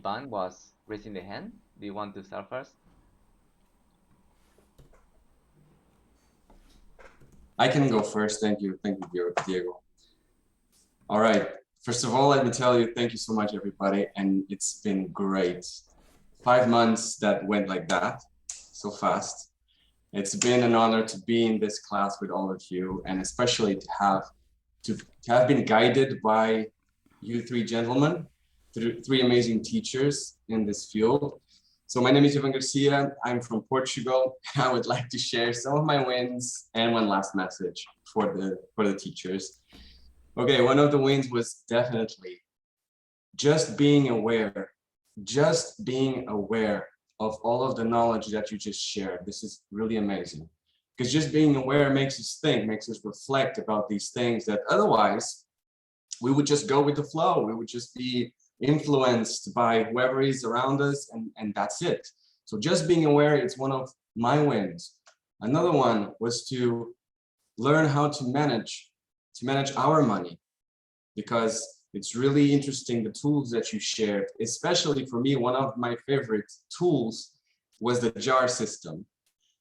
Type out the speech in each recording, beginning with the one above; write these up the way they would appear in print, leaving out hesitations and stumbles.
done was raising the hand. Do you want to start first? I can go first. Thank you, Diego. All right. First of all, let me tell you, thank you so much, everybody. And it's been great. 5 months that went like that, so fast. It's been an honor to be in this class with all of you, and especially to have been guided by you three gentlemen, three amazing teachers in this field. So my name is Ivan Garcia. I'm from Portugal. I would like to share some of my wins and one last message for the teachers. Okay, one of the wins was definitely just being aware of all of the knowledge that you just shared. This is really amazing, because just being aware makes us think, makes us reflect about these things that otherwise we would just go with the flow. We would just be influenced by whoever is around us, and that's it. So just being aware, it's one of my wins. Another one was to learn how to manage our money, because it's really interesting, the tools that you shared. Especially for me, one of my favorite tools was the jar system.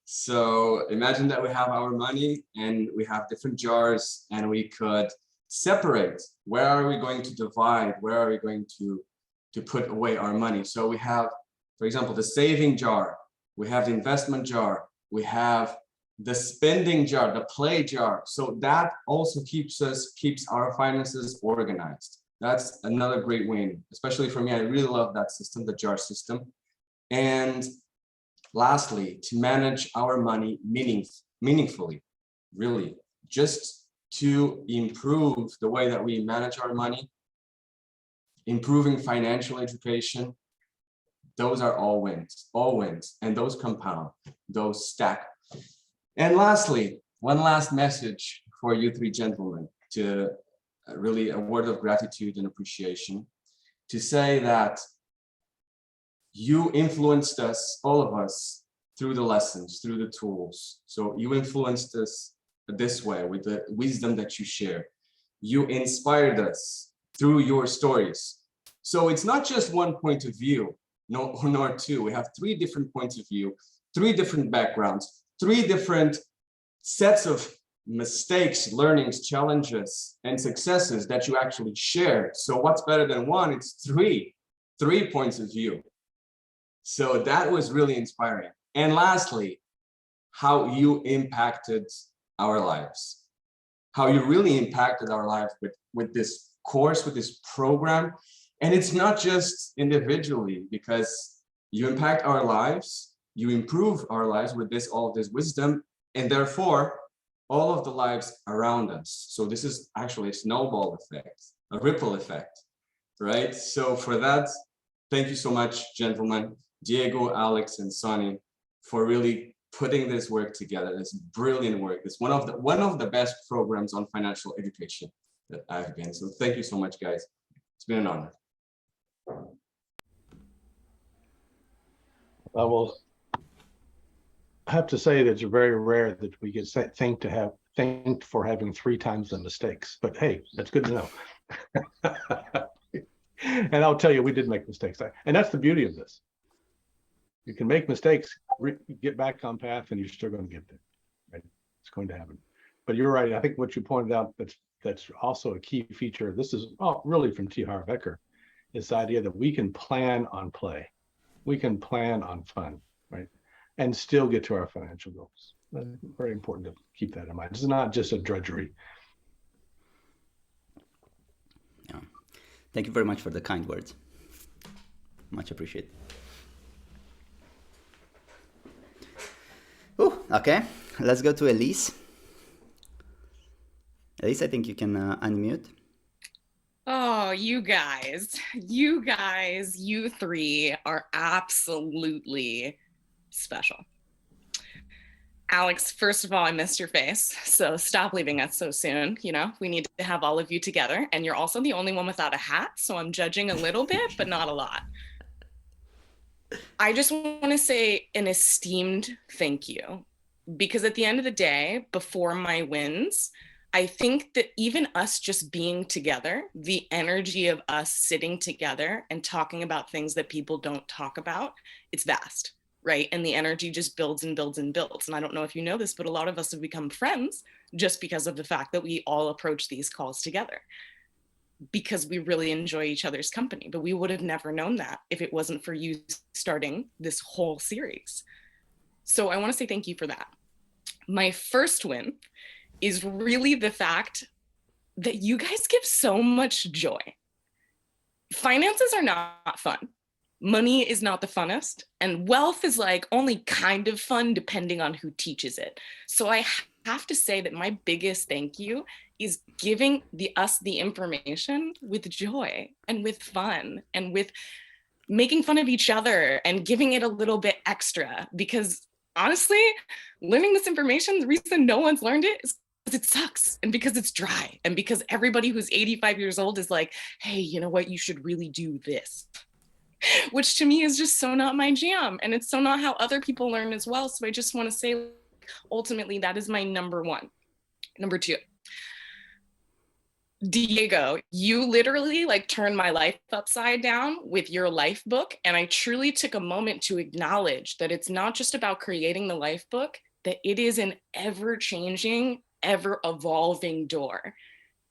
So imagine that we have our money and we have different jars, and we could separate where are we going to divide, where are we going to put away our money. So we have, for example, the saving jar, we have the investment jar, we have the spending jar, the play jar. So that also keeps our finances organized. That's another great win, especially for me. I really love that system, the jar system. And lastly, to manage our money meaningfully, really, just to improve the way that we manage our money, improving financial education. Those are all wins, and those compound, those stack. And lastly, one last message for you three gentlemen, to really a word of gratitude and appreciation, to say that you influenced us, all of us, through the lessons, through the tools. So you influenced us this way with the wisdom that you share. You inspired us through your stories. So it's not just one point of view, nor two. We have 3 different points of view, 3 different backgrounds, 3 different sets of mistakes, learnings, challenges, and successes that you actually shared. So what's better than one? It's 3 points of view. So that was really inspiring. And lastly, how you impacted our lives, how you really impacted our lives with this course, with this program. And it's not just individually, because you impact our lives, you improve our lives with all of this wisdom, and therefore all of the lives around us. So this is actually a snowball effect, a ripple effect, right? So for that, thank you so much, gentlemen, Diego, Alex, and Sonny, for really putting this work together. This brilliant work. It's one of the best programs on financial education that I've been. So thank you so much, guys. It's been an honor. I will have to say that it's very rare that we get thanked for having 3 times the mistakes. But hey, that's good to know. And I'll tell you, we did make mistakes, and that's the beauty of this. You can make mistakes, get back on path, and you're still going to get there. Right? It's going to happen. But you're right. I think what you pointed out, that's also a key feature. This is really from T. Harv Eker, this idea that we can plan on play, we can plan on fun, right, and still get to our financial goals. Very important to keep that in mind. It's not just a drudgery. Yeah. Thank you very much for the kind words. Much appreciated. Okay, let's go to Elyse. Elyse, I think you can unmute. Oh, you three are absolutely special. Alex, first of all, I missed your face, so stop leaving us so soon. You know, we need to have all of you together, and you're also the only one without a hat, so I'm judging a little bit, but not a lot. I just want to say an esteemed thank you, because at the end of the day, before my wins, I think that even us just being together, the energy of us sitting together and talking about things that people don't talk about, it's vast, right? And the energy just builds and builds and builds. And I don't know if you know this, but a lot of us have become friends just because of the fact that we all approach these calls together, because we really enjoy each other's company. But we would have never known that if it wasn't for you starting this whole series. So I want to say thank you for that. My first win is really the fact that you guys give so much joy. Finances are not fun. Money is not the funnest, and wealth is like only kind of fun depending on who teaches it. So I have to say that my biggest thank you is giving us the information with joy and with fun and with making fun of each other and giving it a little bit extra, because honestly, learning this information, the reason no one's learned it is because it sucks and because it's dry and because everybody who's 85 years old is like, hey, you know what, you should really do this, which to me is just so not my jam, and it's so not how other people learn as well. So I just want to say, ultimately, that is my number one. Number two, Diego, you literally like turned my life upside down with your life book. And I truly took a moment to acknowledge that it's not just about creating the life book, that it is an ever-changing, ever-evolving door.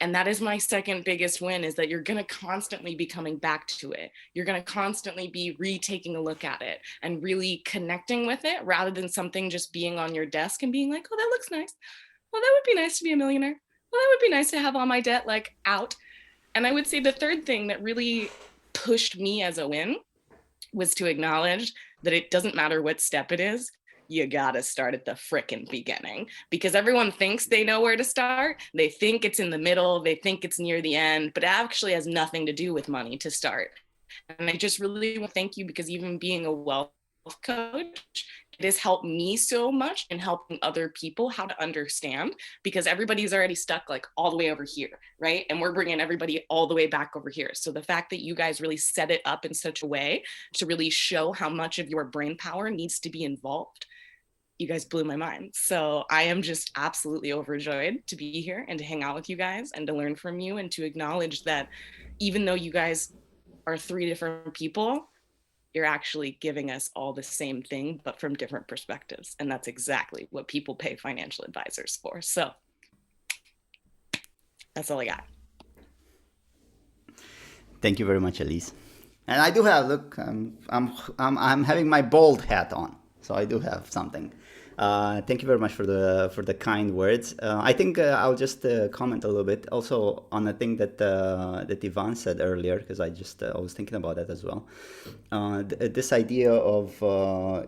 And that is my second biggest win, is that you're going to constantly be coming back to it. You're going to constantly be retaking a look at it and really connecting with it, rather than something just being on your desk and being like, oh, that looks nice. Well, that would be nice to be a millionaire. Well, that would be nice to have all my debt like out. And I would say the third thing that really pushed me as a win was to acknowledge that it doesn't matter what step it is, you gotta start at the frickin' beginning, because everyone thinks they know where to start. They think it's in the middle, they think it's near the end, but it actually has nothing to do with money to start. And I just really want to thank you, because even being a wealth coach, it has helped me so much in helping other people how to understand, because everybody's already stuck like all the way over here, right? And we're bringing everybody all the way back over here. So the fact that you guys really set it up in such a way to really show how much of your brain power needs to be involved, you guys blew my mind. So I am just absolutely overjoyed to be here and to hang out with you guys and to learn from you, and to acknowledge that even though you guys are three different people, you're actually giving us all the same thing, but from different perspectives. And that's exactly what people pay financial advisors for. So that's all I got. Thank you very much, Elyse. And I do have, look, I'm having my bold hat on, so I do have something. Thank you very much for the kind words. I think I'll just comment a little bit also on the thing that Ivan said earlier, because I was thinking about that as well. This idea of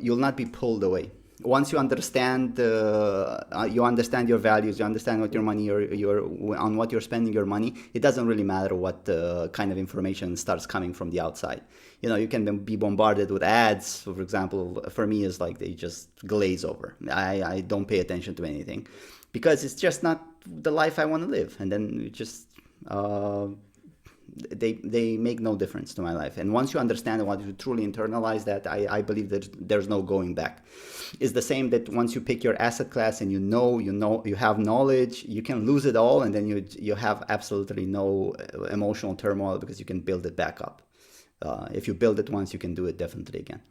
you'll not be pulled away. Once you understand your values, you understand what your money, on what you're spending your money, it doesn't really matter what kind of information starts coming from the outside. You know, you can be bombarded with ads, for example. For me, is like they just glaze over. I don't pay attention to anything, because it's just not the life I want to live. And then you just they make no difference to my life. And once you understand and once you truly internalize that, I believe that there's no going back. It's the same that once you pick your asset class and you have knowledge, you can lose it all, and then you have absolutely no emotional turmoil, because you can build it back up. If you build it once, you can do it definitely again.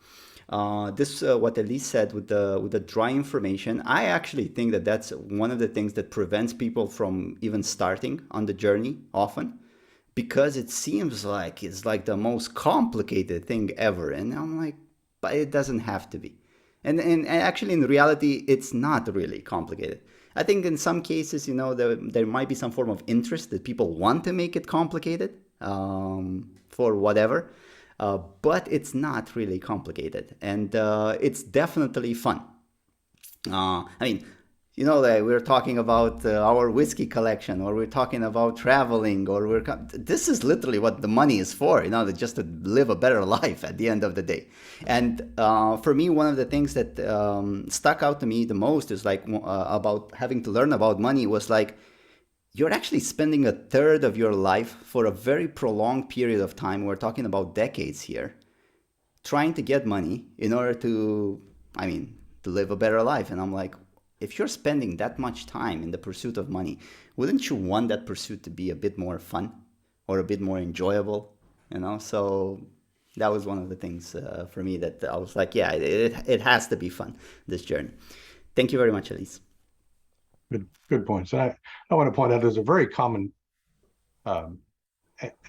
What Elyse said with the dry information, I actually think that that's one of the things that prevents people from even starting on the journey often, because it seems like it's like the most complicated thing ever. And I'm like, but it doesn't have to be. And actually, in reality, it's not really complicated. I think in some cases, there might be some form of interest that people want to make it complicated for whatever. But it's not really complicated. And it's definitely fun. Like we're talking about our whiskey collection, or we're talking about traveling, or this is literally what the money is for, just to live a better life at the end of the day. And for me, one of the things that stuck out to me the most is like about having to learn about money was like, you're actually spending a third of your life for a very prolonged period of time. We're talking about decades here, trying to get money in order to live a better life. And I'm like, if you're spending that much time in the pursuit of money, wouldn't you want that pursuit to be a bit more fun or a bit more enjoyable? So that was one of the things for me that I was like, yeah, it has to be fun, this journey. Thank you very much, Elyse. Good points. I want to point out there's a very common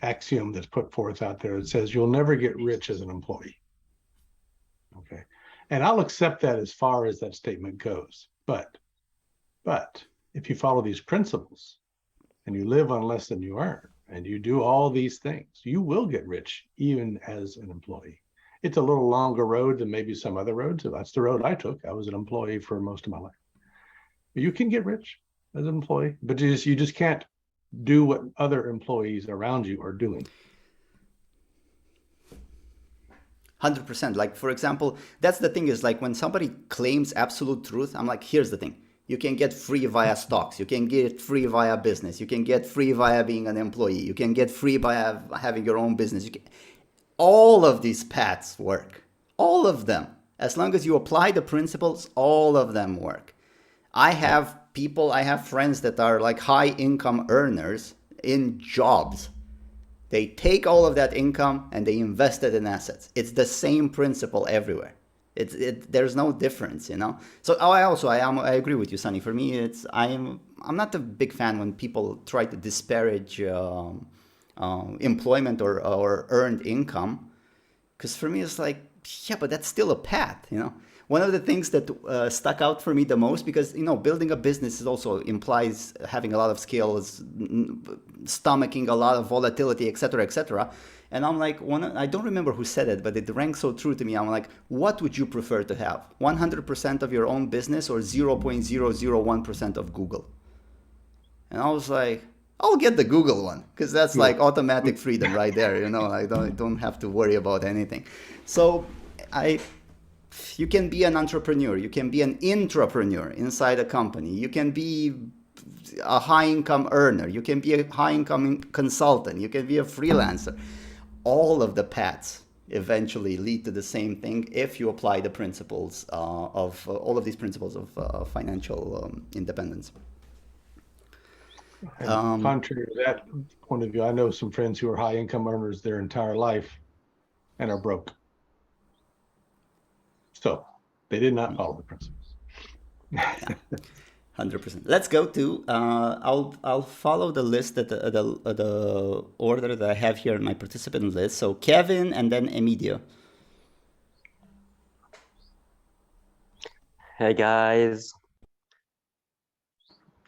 axiom that's put forth out there. It says you'll never get rich as an employee. Okay. And I'll accept that as far as that statement goes. But if you follow these principles and you live on less than you earn and you do all these things, you will get rich even as an employee. It's a little longer road than maybe some other roads. So that's the road I took. I was an employee for most of my life. You can get rich as an employee, but you just can't do what other employees around you are doing. 100%. Like, for example, that's the thing is like when somebody claims absolute truth, I'm like, here's the thing. You can get free via stocks. You can get free via business. You can get free via being an employee. You can get free by having your own business. All of these paths work. All of them. As long as you apply the principles, all of them work. I have friends that are like high income earners in jobs. They take all of that income and they invest it in assets. It's the same principle everywhere. There's no difference, So I agree with you, Sunny. For me, I'm not a big fan when people try to disparage employment or earned income, because for me it's like, yeah, but that's still a path, One of the things that stuck out for me the most, because building a business also implies having a lot of skills, stomaching a lot of volatility, etc., etc. And I'm like, I don't remember who said it, but it rang so true to me. I'm like, what would you prefer to have? 100% of your own business or 0.001% of Google? And I was like, I'll get the Google one, because that's like automatic freedom right there. I don't have to worry about anything. So you can be an entrepreneur. You can be an intrapreneur inside a company. You can be a high-income earner. You can be a high-income consultant. You can be a freelancer. All of the paths eventually lead to the same thing if you apply the principles of all of these principles of financial independence. Contrary to that point of view, I know some friends who are high-income earners their entire life and are broke. So they did not follow the principles. 100%. Let's go to. I'll follow the list the order that I have here in my participant list. So Kevin and then Emidio. Hey guys,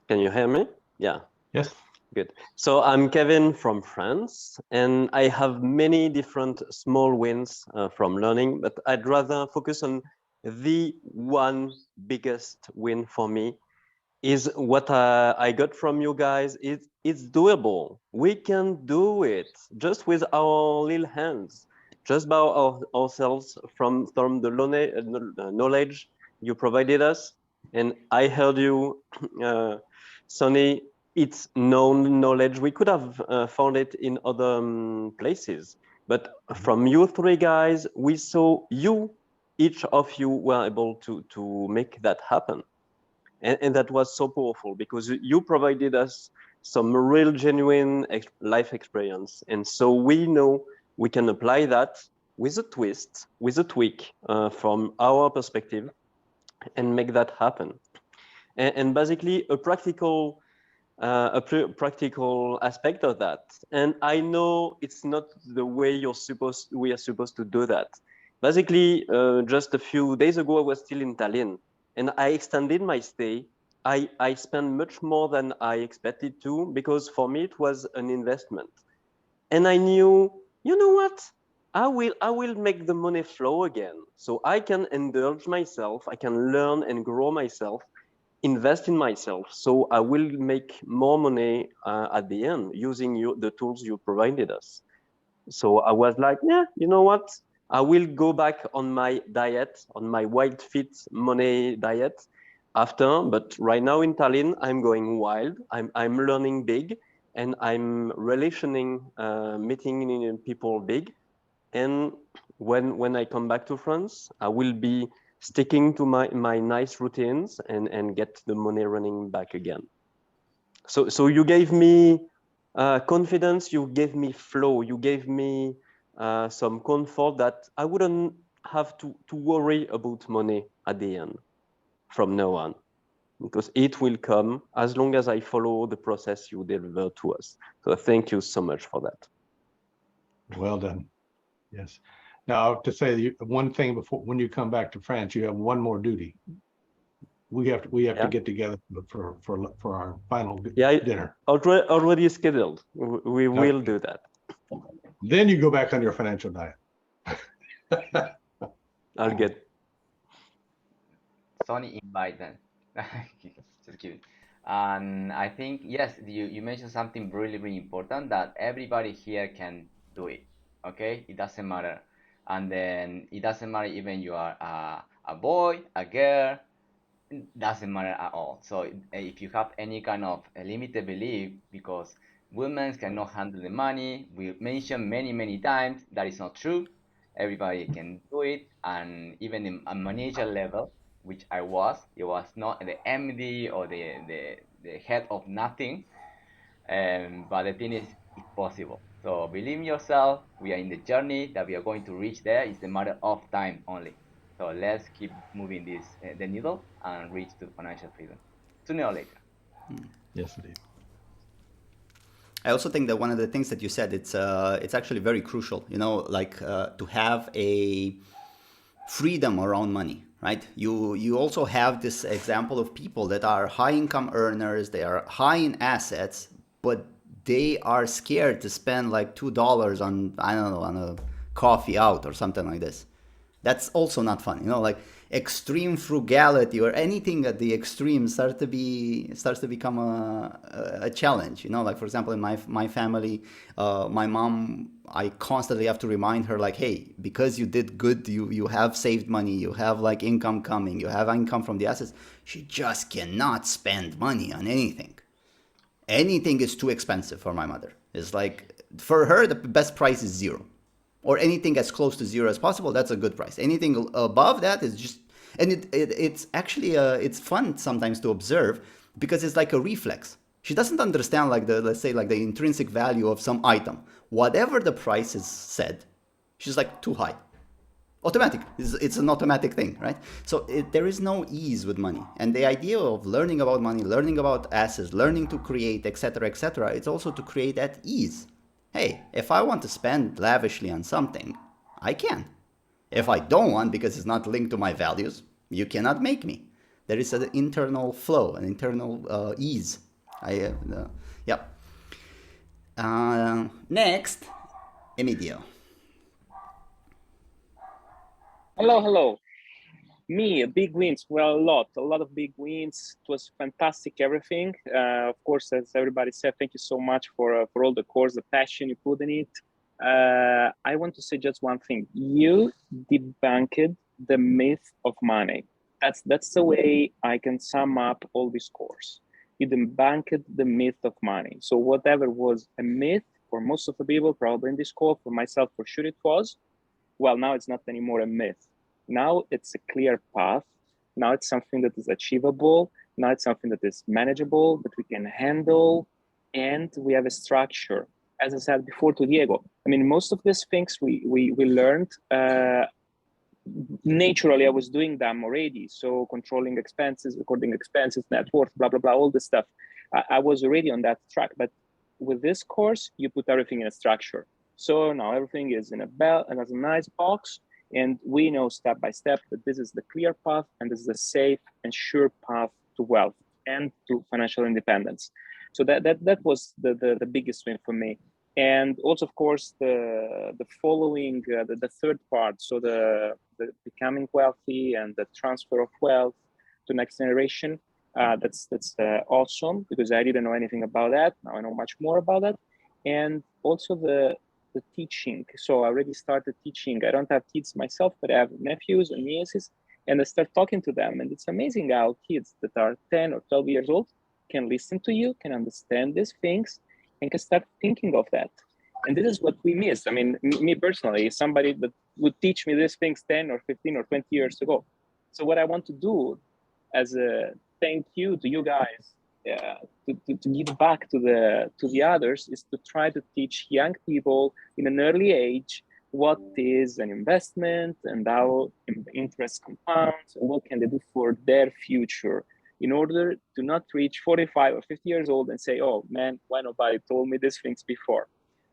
can you hear me? Yeah. Yes. Good. So I'm Kevin from France, and I have many different small wins from learning, but I'd rather focus on the one biggest win for me is what I got from you guys. It's doable. We can do it just with our little hands, just by ourselves from the knowledge you provided us. And I heard you, Sonny, it's known knowledge. We could have found it in other places. But from you three guys, we saw each of you were able to make that happen. And that was so powerful because you provided us some real genuine life experience. And so we know we can apply that with a twist, with a tweak from our perspective and make that happen. And basically a practical aspect of that. And I know it's not the way we are supposed to do that. Basically, just a few days ago, I was still in Tallinn and I extended my stay. I spent much more than I expected to because for me it was an investment. And I knew, you know what? I will make the money flow again. So I can indulge myself, I can learn and grow myself, invest in myself. So I will make more money at the end using the tools you provided us. So I was like, yeah, you know what? I will go back on my diet, on my wild fit money diet after. But right now in Tallinn, I'm going wild. I'm learning big and I'm relationing, meeting people big. And when I come back to France, I will be sticking to my nice routines and get the money running back again. So you gave me confidence, you gave me flow, you gave me some comfort that I wouldn't have to worry about money at the end from now on, because it will come as long as I follow the process you deliver to us. So thank you so much for that. Well done. Yes. Now, to say one thing before, when you come back to France, you have one more duty. We have to get together for our final dinner. Already scheduled. We will do that. Then you go back on your financial diet. I'll get. Sony invite then. Just kidding. And I think, yes, you mentioned something really important, that everybody here can do it. Okay, it doesn't matter. And then it doesn't matter even you are a boy, a girl, it doesn't matter at all. So if you have any kind of a limited belief, because women cannot handle the money, we mentioned many times that is not true. Everybody can do it, and even in a manager level, which it was not the MD or the head of nothing. But the thing is, it's possible. So believe in yourself. We are in the journey that we are going to reach there. It's a matter of time only. So let's keep moving this the needle and reach to financial freedom sooner or later. Yes, indeed. I also think that one of the things that you said, it's actually very crucial. You know, like to have a freedom around money, right? You also have this example of people that are high income earners, they are high in assets, but they are scared to spend like $2 on, I don't know, on a coffee out or something like this. That's also not fun, you know, like extreme frugality or anything at the extreme starts to become a challenge, you know. Like, for example, in my family, my mom, I constantly have to remind her, like, hey, because you did good, you have saved money, you have like income coming, you have income from the assets, she just cannot spend money on anything. Anything is too expensive for my mother. It's like, for her, the best price is zero. Or anything as close to zero as possible, that's a good price. Anything above that is just, and it's actually, it's fun sometimes to observe, because it's like a reflex. She doesn't understand, like, let's say, like the intrinsic value of some item. Whatever the price is said, she's like, too high. Automatic. It's an automatic thing, right? So there is no ease with money. And the idea of learning about money, learning about assets, learning to create, etc., it's also to create that ease. Hey, if I want to spend lavishly on something, I can. If I don't want, because it's not linked to my values, you cannot make me. There is an internal flow, an internal ease. Next, Emidio. Hello. Me, big wins. Well, a lot of big wins. It was fantastic, everything. Of course, as everybody said, thank you so much for all the course, the passion you put in it. I want to say just one thing. You debunked the myth of money. That's the way I can sum up all this course. You debunked the myth of money. So whatever was a myth for most of the people, probably in this call, for myself, for sure it was. Well, now it's not anymore a myth. Now it's a clear path. Now it's something that is achievable. Now it's something that is manageable, that we can handle, and we have a structure. As I said before to Diego, I mean, most of these things we learned naturally. I was doing them already. So controlling expenses, recording expenses, net worth, blah, blah, blah, all this stuff. I was already on that track. But with this course, you put everything in a structure. So now everything is in a bell and has a nice box. And we know step by step that this is the clear path and this is the safe and sure path to wealth and to financial independence. So that was the biggest win for me. And also, of course, the following, the third part, so the becoming wealthy and the transfer of wealth to next generation, that's awesome, because I didn't know anything about that. Now I know much more about that. And also the teaching. So I already started teaching. I don't have kids myself, but I have nephews and nieces, and I start talking to them. And it's amazing how kids that are 10 or 12 years old can listen to you, can understand these things, and can start thinking of that. And this is what we missed. I mean, me personally, somebody that would teach me these things 10 or 15 or 20 years ago. So what I want to do as a thank you to you guys, to give back to the others, is to try to teach young people in an early age what is an investment and how interest compounds and what can they do for their future, in order to not reach 45 or 50 years old and say, oh man, why nobody told me these things before.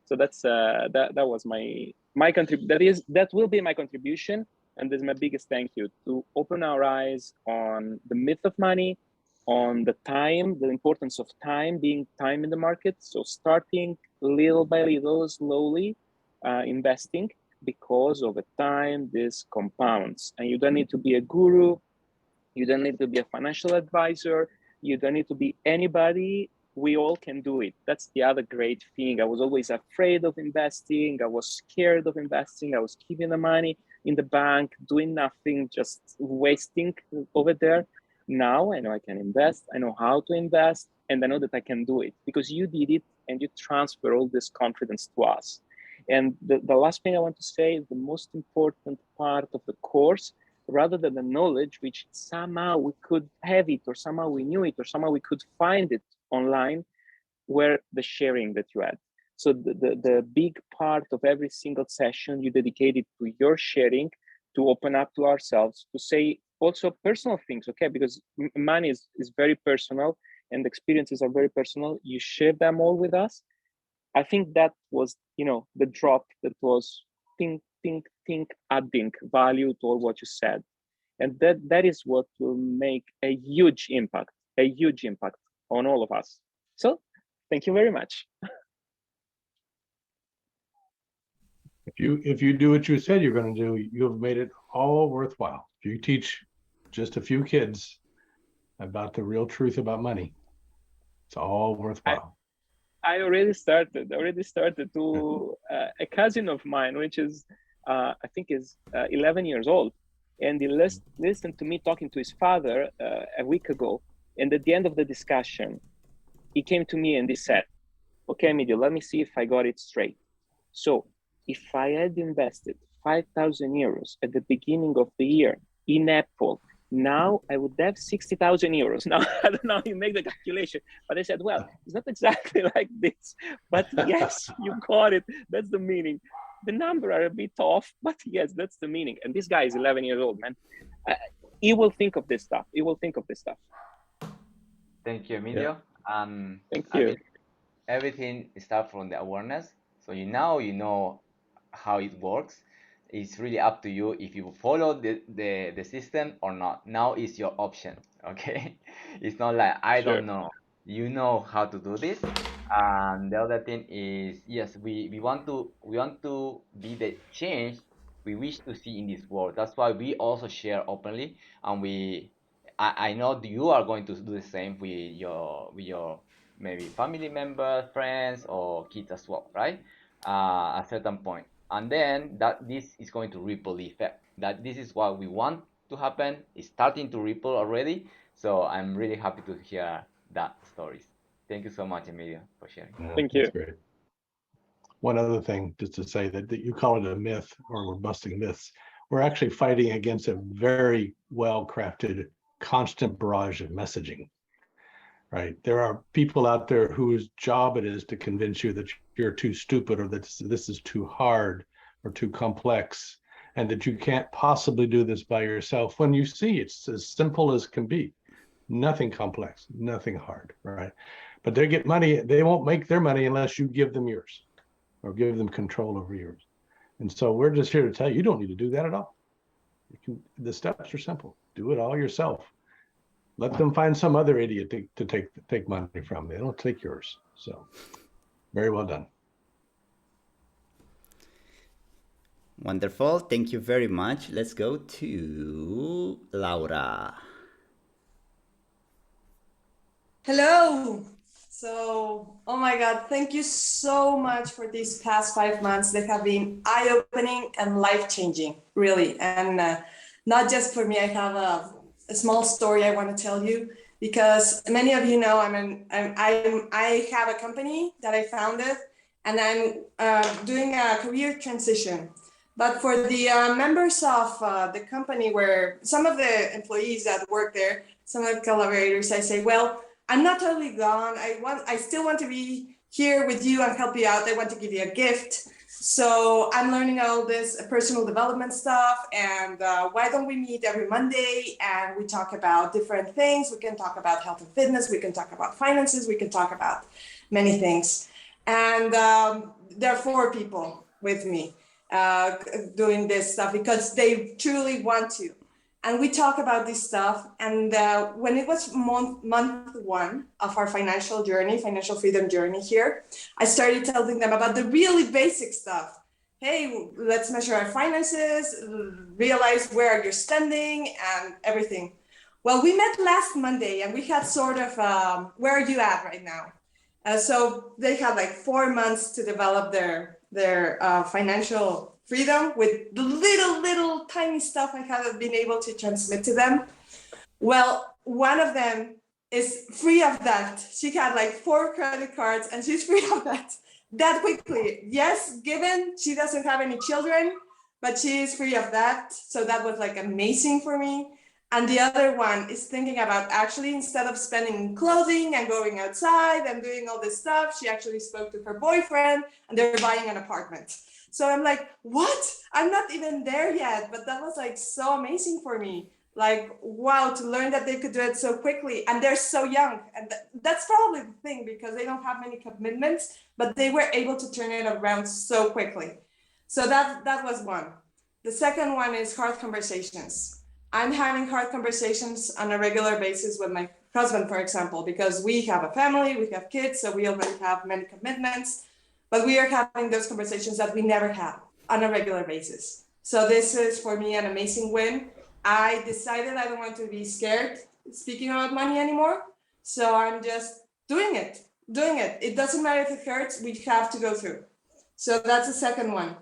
So that's that was my contribution. That will be my contribution, and this is my biggest thank you, to open our eyes on the myth of money, on the time, the importance of time, being time in the market. So starting little by little, slowly investing, because over time this compounds, and you don't need to be a guru, you don't need to be a financial advisor, you don't need to be anybody. We all can do it. That's the other great thing. I was always afraid of investing. I was scared of investing. I was keeping the money in the bank, doing nothing, just wasting over there. Now I know I can invest. I know how to invest, and I know that I can do it because you did it and you transfer all this confidence to us. And the last thing I want to say is the most important part of the course, rather than the knowledge, which somehow we could have it, or somehow we knew it, or somehow we could find it online, were the sharing that you had. So the big part of every single session you dedicated to your sharing, to open up to ourselves, to say also personal things, okay? Because money is very personal and experiences are very personal. You share them all with us. I think that was, the drop that was think, adding value to all what you said. And that is what will make a huge impact on all of us. So thank you very much. If you do what you said you're going to do, you've made it all worthwhile. If you teach just a few kids about the real truth about money, it's all worthwhile. I already started to a cousin of mine, which is I think is 11 years old, and he listened to me talking to his father a week ago, and at the end of the discussion he came to me and he said, okay, Emidio, let me see if I got it straight. So if I had invested 5,000 euros at the beginning of the year in Apple, now I would have 60,000 euros. Now, I don't know how you make the calculation, but I said, well, it's not exactly like this, but yes, you got it. That's the meaning. The number are a bit off, but yes, that's the meaning. And this guy is 11 years old, man. He will think of this stuff. Thank you, Emidio. Thank you. I mean, everything starts from the awareness. So you know how it works. It's really up to you if you follow the system or not. Now is your option, okay? It's not like I don't know. You know how to do this. And the other thing is, yes, we want to be the change we wish to see in this world. That's why we also share openly, and I know you are going to do the same with your maybe family members, friends, or kids as well, right? At a certain point, and then that this is going to ripple the effect. That this is what we want to happen. It's starting to ripple already. So I'm really happy to hear that stories. Thank you so much, Emidio, for sharing. Thank you. That's great. One other thing, just to say that you call it a myth, or we're busting myths. We're actually fighting against a very well-crafted, constant barrage of messaging. Right? There are people out there whose job it is to convince you that you're too stupid, or that this is too hard or too complex, and that you can't possibly do this by yourself, when you see it's as simple as can be. Nothing complex, nothing hard, right? But they get money, they won't make their money unless you give them yours, or give them control over yours. And so we're just here to tell you, you don't need to do that at all. The steps are simple. Do it all yourself. Let them find some other idiot to take money from. They don't take yours. So very well done. Wonderful. Thank you very much. Let's go to Laura. Hello. So, oh my God, thank you so much for these past 5 months. They have been eye-opening and life-changing, really. And not just for me. I have a small story I want to tell you, because many of you know I have a company that I founded, and I'm doing a career transition. But for the members of the company, where some of the employees that work there, some of the collaborators, I say, well, I'm not totally gone. I still want to be here with you and help you out. I want to give you a gift. So I'm learning all this personal development stuff. And why don't we meet every Monday and we talk about different things? We can talk about health and fitness. We can talk about finances. We can talk about many things. And there are 4 people with me doing this stuff because they truly want to. And we talk about this stuff. And when it was month 1 of our financial freedom journey here, I started telling them about the really basic stuff. Hey, let's measure our finances, realize where you're spending and everything. Well, we met last Monday and we had sort of, where are you at right now? So they had like 4 months to develop their financial freedom with the little tiny stuff I haven't been able to transmit to them. Well, one of them is free of that. She had like 4 credit cards and she's free of that quickly. Yes, given she doesn't have any children, but she is free of that. So that was like amazing for me. And the other one is thinking about actually, instead of spending clothing and going outside and doing all this stuff, she actually spoke to her boyfriend and they're buying an apartment. So I'm like, what? I'm not even there yet. But that was like so amazing for me. Like, wow, to learn that they could do it so quickly. And they're so young. And that's probably the thing because they don't have many commitments, but they were able to turn it around so quickly. So that was one. The second one is hard conversations. I'm having hard conversations on a regular basis with my husband, for example, because we have a family, we have kids, so we already have many commitments, but we are having those conversations that we never have on a regular basis. So this is for me an amazing win. I decided I don't want to be scared speaking about money anymore. So I'm just doing it. It doesn't matter if it hurts, we have to go through. So that's the second one.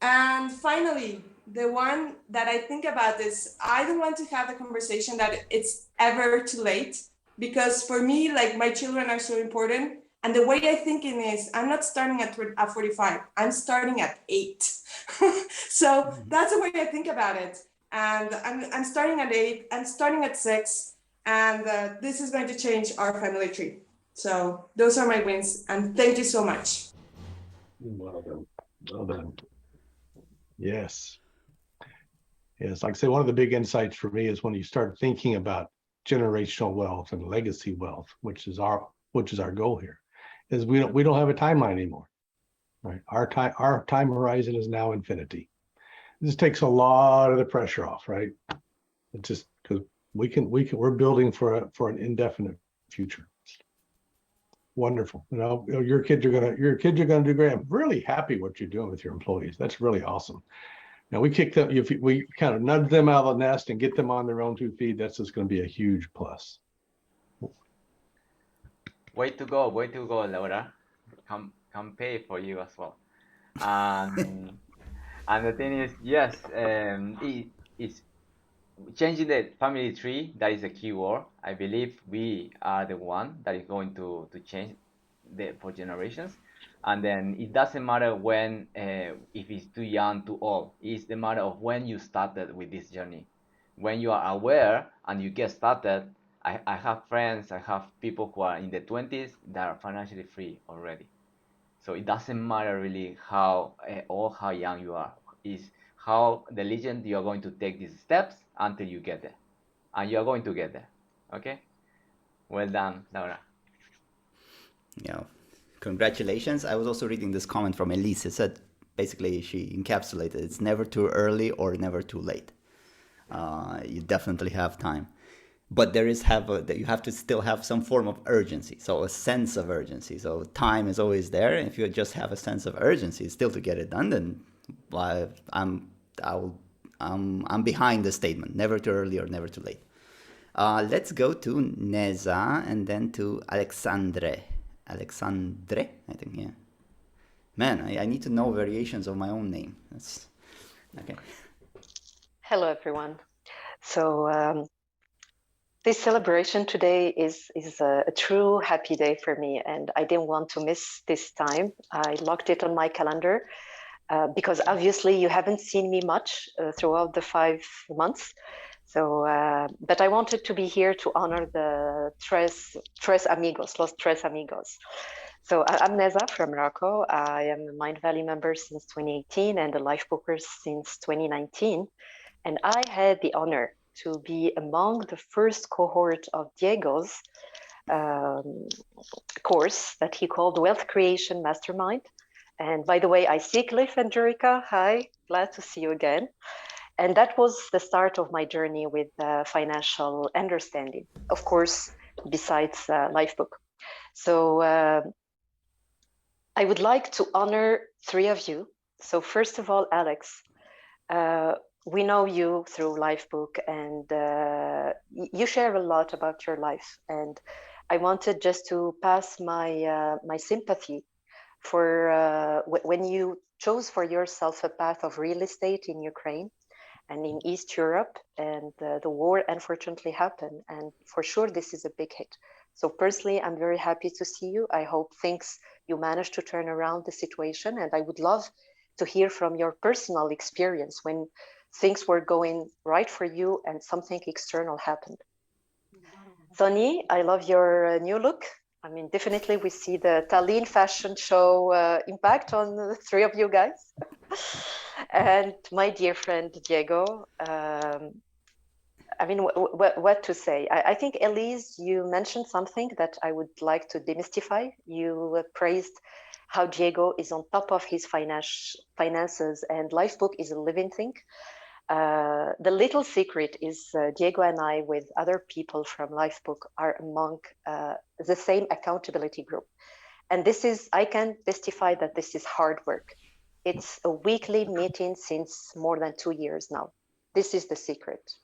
And finally, the one that I think about is I don't want to have the conversation that it's ever too late, because for me, like, my children are so important. And the way I think it is, I'm not starting at 45, I'm starting at 8. So that's the way I think about it. And I'm starting at 8, I'm starting at 6, and this is going to change our family tree. So those are my wins, and thank you so much. Well done. Well done. Yes. Yes, like I say, one of the big insights for me is when you start thinking about generational wealth and legacy wealth, which is our goal here, is we don't have a timeline anymore, right? Our time horizon is now infinity. This takes a lot of the pressure off, right? It's just because we're building for an indefinite future. Wonderful. You know, your kids are gonna do great. I'm really happy what you're doing with your employees. That's really awesome. Now we kind of nudge them out of the nest and get them on their own 2 feet. That's just going to be a huge plus. Way to go, Laura. Come pay for you as well. And the thing is, yes, it's changing the family tree. That is a key word. I believe we are the one that is going to change for generations. And then it doesn't matter when, if it's too young, too old. It's the matter of when you started with this journey. When you are aware and you get started, I have friends, I have people who are in the 20s that are financially free already. So it doesn't matter really how old, how young you are. It's how diligent you are going to take these steps until you get there. And you are going to get there. Okay? Well done, Laura. Yeah. Congratulations. I was also reading this comment from Elyse. It said, basically, she encapsulated, it's never too early or never too late. You definitely have time. But you have to still have some form of urgency, so a sense of urgency. So time is always there. If you just have a sense of urgency still to get it done, then I'm behind the statement, never too early or never too late. Let's go to Nezha and then to Alexandre, I think, yeah. Man, I need to know variations of my own name. That's okay. Hello, everyone. So this celebration today is a true happy day for me, and I didn't want to miss this time. I locked it on my calendar, because obviously you haven't seen me much throughout the 5 months. So, but I wanted to be here to honor the tres amigos, los tres amigos. So I'm Nezha from Morocco. I am a Mind Valley member since 2018 and a Life Booker since 2019. And I had the honor to be among the first cohort of Diego's course that he called Wealth Creation Mastermind. And by the way, I see Clift and Jurica. Hi, glad to see you again. And that was the start of my journey with financial understanding, of course, besides Lifebook. So I would like to honor 3 of you. So first of all, Alex, we know you through Lifebook, and you share a lot about your life. And I wanted just to pass my my sympathy for when you chose for yourself a path of real estate in Ukraine and in East Europe, and the war unfortunately happened. And for sure, this is a big hit. So personally, I'm very happy to see you. I hope you managed to turn around the situation. And I would love to hear from your personal experience when things were going right for you and something external happened. Sonny, I love your new look. I mean, definitely we see the Tallinn fashion show impact on the 3 of you guys. And my dear friend, Diego, I mean, what to say? I think, Elyse, you mentioned something that I would like to demystify. You praised how Diego is on top of his finances, and Lifebook is a living thing. The little secret is Diego and I, with other people from Lifebook, are among the same accountability group. And this is, I can testify that this is hard work. It's a weekly meeting since more than 2 years now. This is the secret.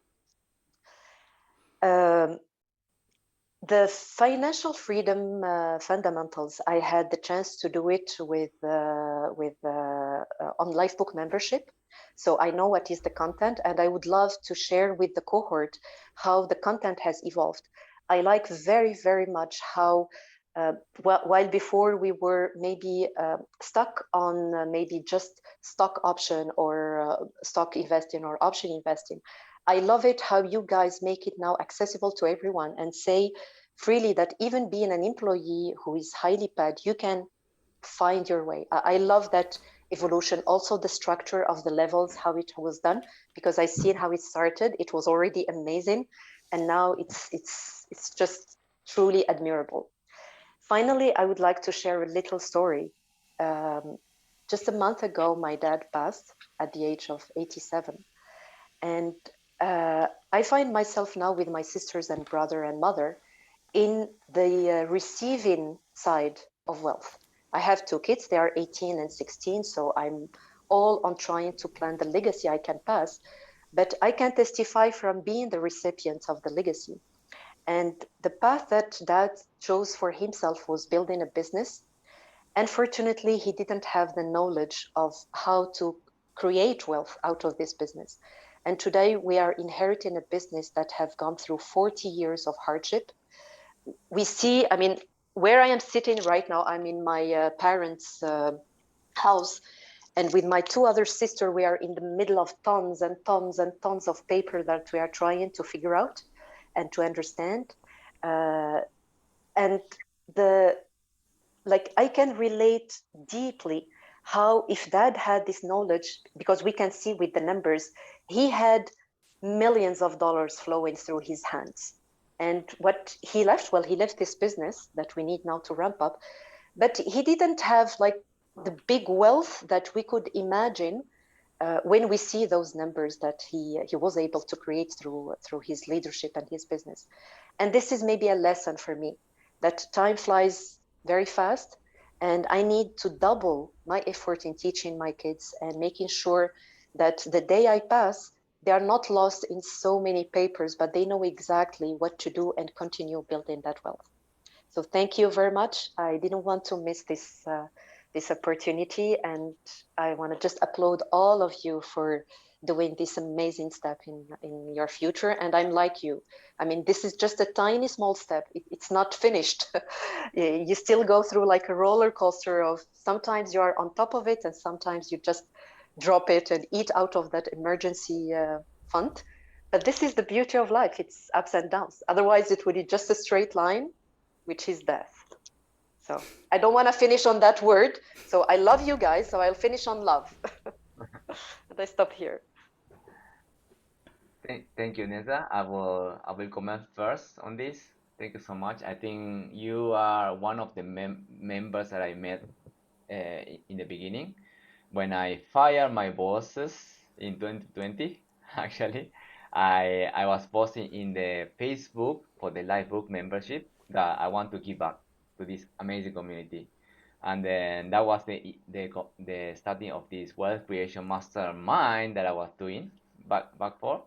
The financial freedom fundamentals, I had the chance to do it with on Lifebook membership. So I know what is the content, and I would love to share with the cohort how the content has evolved. I like very, very much how while before we were maybe stuck on maybe just stock option or stock investing or option investing, I love it how you guys make it now accessible to everyone and say freely that even being an employee who is highly paid, you can find your way. I love that evolution, also the structure of the levels, how it was done, because I see how it started. It was already amazing, and now it's just truly admirable. Finally, I would like to share a little story. Just a month ago, my dad passed at the age of 87. And I find myself now with my sisters and brother and mother in the receiving side of wealth. I have 2 kids, they are 18 and 16, so I'm all on trying to plan the legacy I can pass, but I can testify from being the recipient of the legacy. And the path that Dad chose for himself was building a business. Unfortunately, he didn't have the knowledge of how to create wealth out of this business. And today we are inheriting a business that have gone through 40 years of hardship. We see, I mean, where I am sitting right now, I'm in my parents' house. And with my 2 other sisters, we are in the middle of tons and tons and tons of paper that we are trying to figure out and to understand. And I can relate deeply how if Dad had this knowledge, because we can see with the numbers, he had millions of dollars flowing through his hands. And what he left, well, he left this business that we need now to ramp up, but he didn't have the big wealth that we could imagine when we see those numbers that he was able to create through his leadership and his business. And this is maybe a lesson for me, that time flies very fast, and I need to double my effort in teaching my kids and making sure that the day I pass, they are not lost in so many papers, but they know exactly what to do and continue building that wealth. So thank you very much. I didn't want to miss this opportunity, and I want to just applaud all of you for doing this amazing step in your future. And I'm like you. I mean, this is just a tiny small step. It's not finished. You still go through like a roller coaster of sometimes you are on top of it and sometimes you just drop it and eat out of that emergency fund. But this is the beauty of life. It's ups and downs. Otherwise, it would be just a straight line, which is death. So I don't want to finish on that word. So I love you guys. So I'll finish on love. And I stop here. Thank you, Nezha. I will comment first on this. Thank you so much. I think you are one of the members that I met in the beginning when I fired my bosses in 2020. Actually, I was posting in the Facebook for the live book membership that I want to give back to this amazing community. And then that was the starting of this wealth creation mastermind that I was doing back for,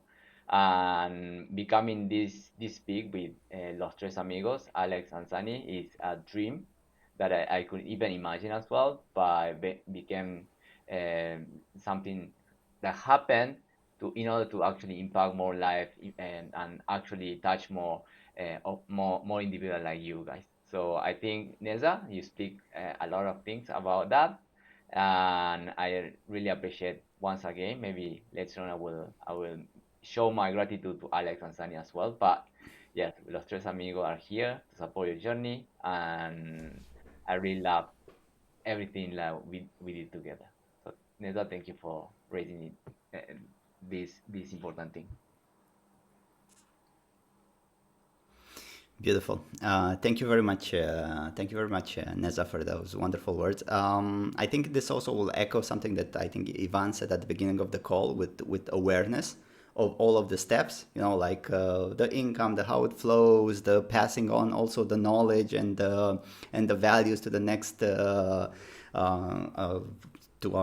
and becoming this big with Los Tres Amigos, Alex and Sunny, is a dream that I could even imagine as well, but became something that happened in order to actually impact more life and actually touch more individual like you guys. So I think, Nezha, you speak a lot of things about that, and I really appreciate once again. Maybe later on I will show my gratitude to Alex and Sunny as well. But yes, Los Tres Amigos are here to support your journey, and I really love everything that we did together. So Nezha, thank you for raising this important thing. Beautiful. Thank you very much. Thank you very much, Nezha, for those wonderful words. I think this also will echo something that I think Ivan said at the beginning of the call with awareness of all of the steps, like the income, the how it flows, the passing on also the knowledge and the values to the next to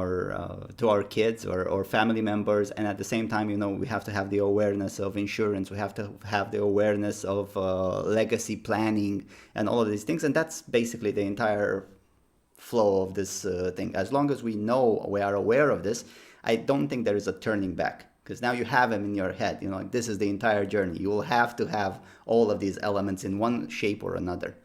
our kids or family members. And at the same time, we have to have the awareness of insurance. We have to have the awareness of legacy planning and all of these things. And that's basically the entire flow of this thing. As long as we are aware of this, I don't think there is a turning back, because now you have them in your head. Like this is the entire journey. You will have to have all of these elements in one shape or another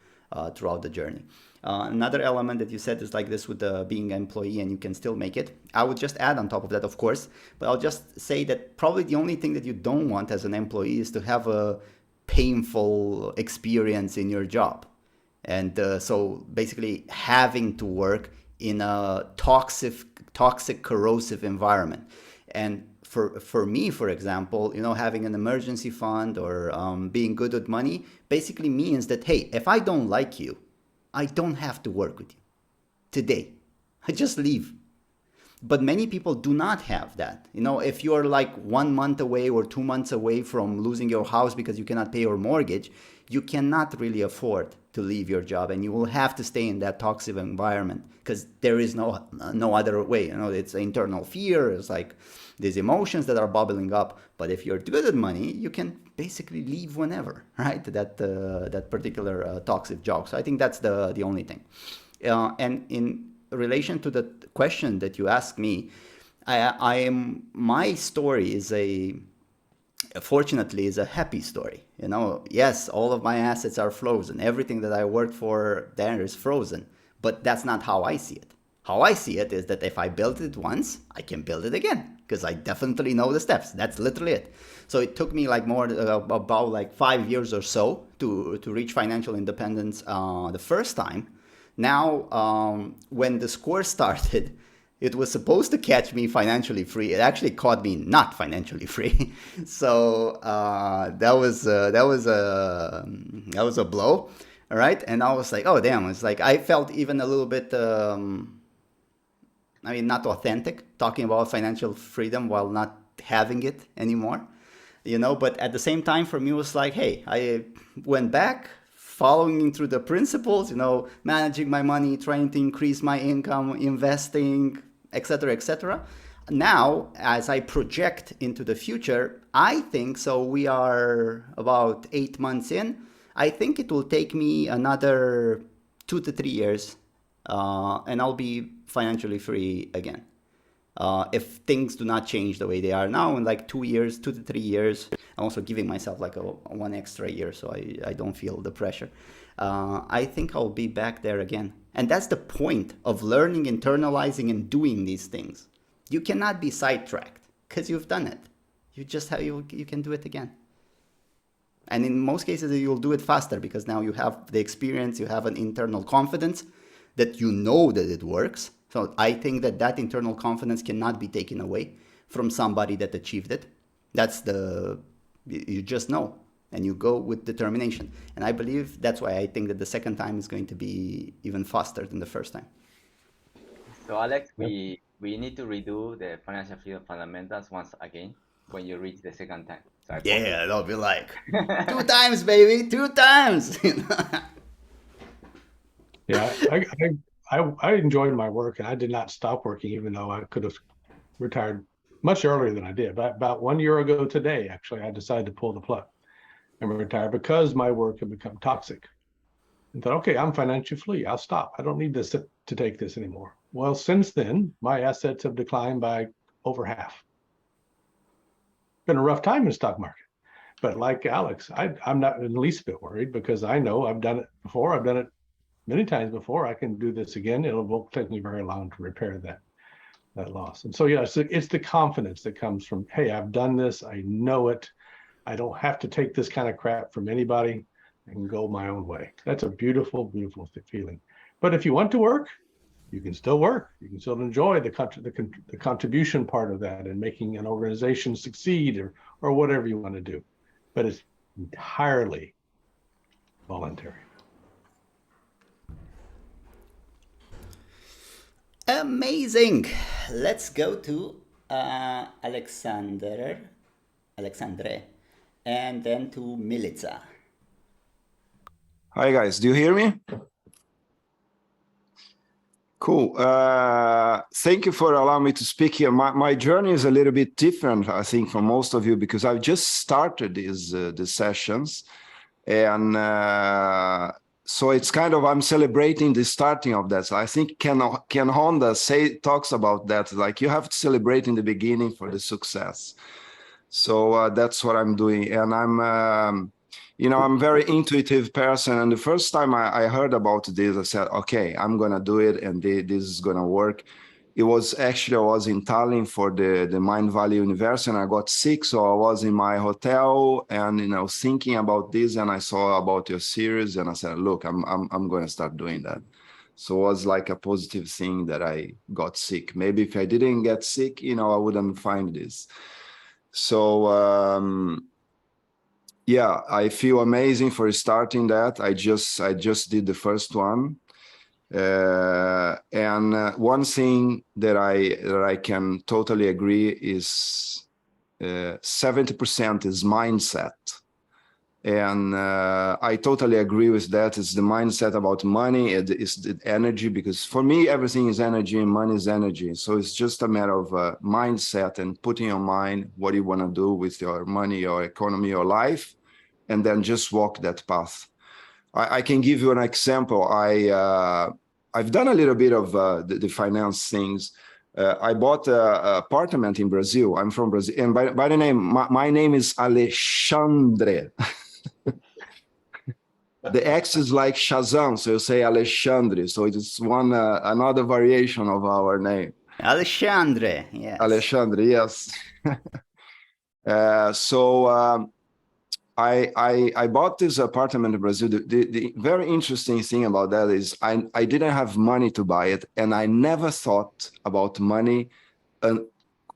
throughout the journey. Another element that you said is like this with being an employee and you can still make it. I would just add on top of that, of course, but I'll just say that probably the only thing that you don't want as an employee is to have a painful experience in your job. And so basically having to work in a toxic, corrosive environment. And for me, for example, having an emergency fund or being good with money basically means that, hey, if I don't like you, I don't have to work with you today. I just leave. But many people do not have that. If you're like 1 month away or 2 months away from losing your house because you cannot pay your mortgage, you cannot really afford to leave your job, and you will have to stay in that toxic environment because there is no other way. It's internal fear. It's like these emotions that are bubbling up. But if you're good at money, you can basically leave whenever, right? That particular toxic job. So I think that's the only thing. And in relation to the question that you asked me, my story is fortunately is a happy story. Yes, all of my assets are frozen. Everything that I worked for there is frozen, but that's not how I see it. How I see it is that if I built it once, I can build it again because I definitely know the steps. That's literally it. So it took me like about like 5 years or so to reach financial independence the first time. Now, when the score started, it was supposed to catch me financially free. It actually caught me not financially free. So that was a blow, all right? And I was like, oh damn! It's like I felt even a little bit, not authentic, talking about financial freedom while not having it anymore, But at the same time, for me, it was like, hey, I went back, following through the principles, managing my money, trying to increase my income, investing, etc., etc. Now, as I project into the future, I think, so we are about 8 months in, I think it will take me another 2 to 3 years, and I'll be financially free again. If things do not change the way they are now in like 2 years, 2 to 3 years, I'm also giving myself like a 1 extra year so I don't feel the pressure. I think I'll be back there again. And that's the point of learning, internalizing, and doing these things. You cannot be sidetracked because you've done it. You just have, you can do it again. And in most cases, you'll do it faster because now you have the experience, you have an internal confidence that you know that it works. So I think that that internal confidence cannot be taken away from somebody that achieved it. That's you just know, and you go with determination. And I believe that's why I think that the second time is going to be even faster than the first time. So Alex, we need to redo the financial freedom fundamentals once again when you reach the second time. So yeah, they'll be like 2 times, baby, 2 times. Yeah, I enjoyed my work, and I did not stop working, even though I could have retired much earlier than I did. But about 1 year ago today, actually, I decided to pull the plug and retire because my work had become toxic. And thought, okay, I'm financially free. I'll stop. I don't need this to take this anymore. Well, since then, my assets have declined by over half. Been a rough time in the stock market. But like Alex, I'm not in the least bit worried because I know I've done it before. I've done it many times before. I can do this again. It won't take me very long to repair that loss. And so, yeah, it's the confidence that comes from, hey, I've done this. I know it. I don't have to take this kind of crap from anybody. I can go my own way. That's a beautiful, beautiful feeling. But if you want to work, you can still work. You can still enjoy the contribution part of that and making an organization succeed or whatever you want to do. But it's entirely voluntary. Amazing. Let's go to Alexandre, and then to Milica. Hi guys, do you hear me? Cool. Thank you for allowing me to speak here. My journey is a little bit different, I think, from most of you because I've just started these sessions, and so it's kind of I'm celebrating the starting of that. So I think Ken Honda talks about that, like you have to celebrate in the beginning for the success. So that's what I'm doing, and I'm a very intuitive person. And the first time I heard about this, I said, okay, I'm going to do it. And this is going to work. It was actually, I was in Tallinn for the Mind Valley University and I got sick. So I was in my hotel and, thinking about this, and I saw about your series and I said, look, I'm going to start doing that. So it was like a positive thing that I got sick. Maybe if I didn't get sick, I wouldn't find this. So, yeah, I feel amazing for starting that. I just did the first one, and one thing that I can totally agree is 70% is mindset, and I totally agree with that. It's the mindset about money. It's the energy, because for me everything is energy and money is energy. So it's just a matter of mindset and putting your mind what you want to do with your money, your economy, your life, and then just walk that path. I can give you an example. I've done a little bit of the finance things. I bought an apartment in Brazil. I'm from Brazil, and by the name, my name is Alexandre. The X is like Shazam, so you say Alexandre. So it's another variation of our name. Alexandre, yes. Alexandre, yes. I bought this apartment in Brazil. The very interesting thing about that is I didn't have money to buy it, and I never thought about money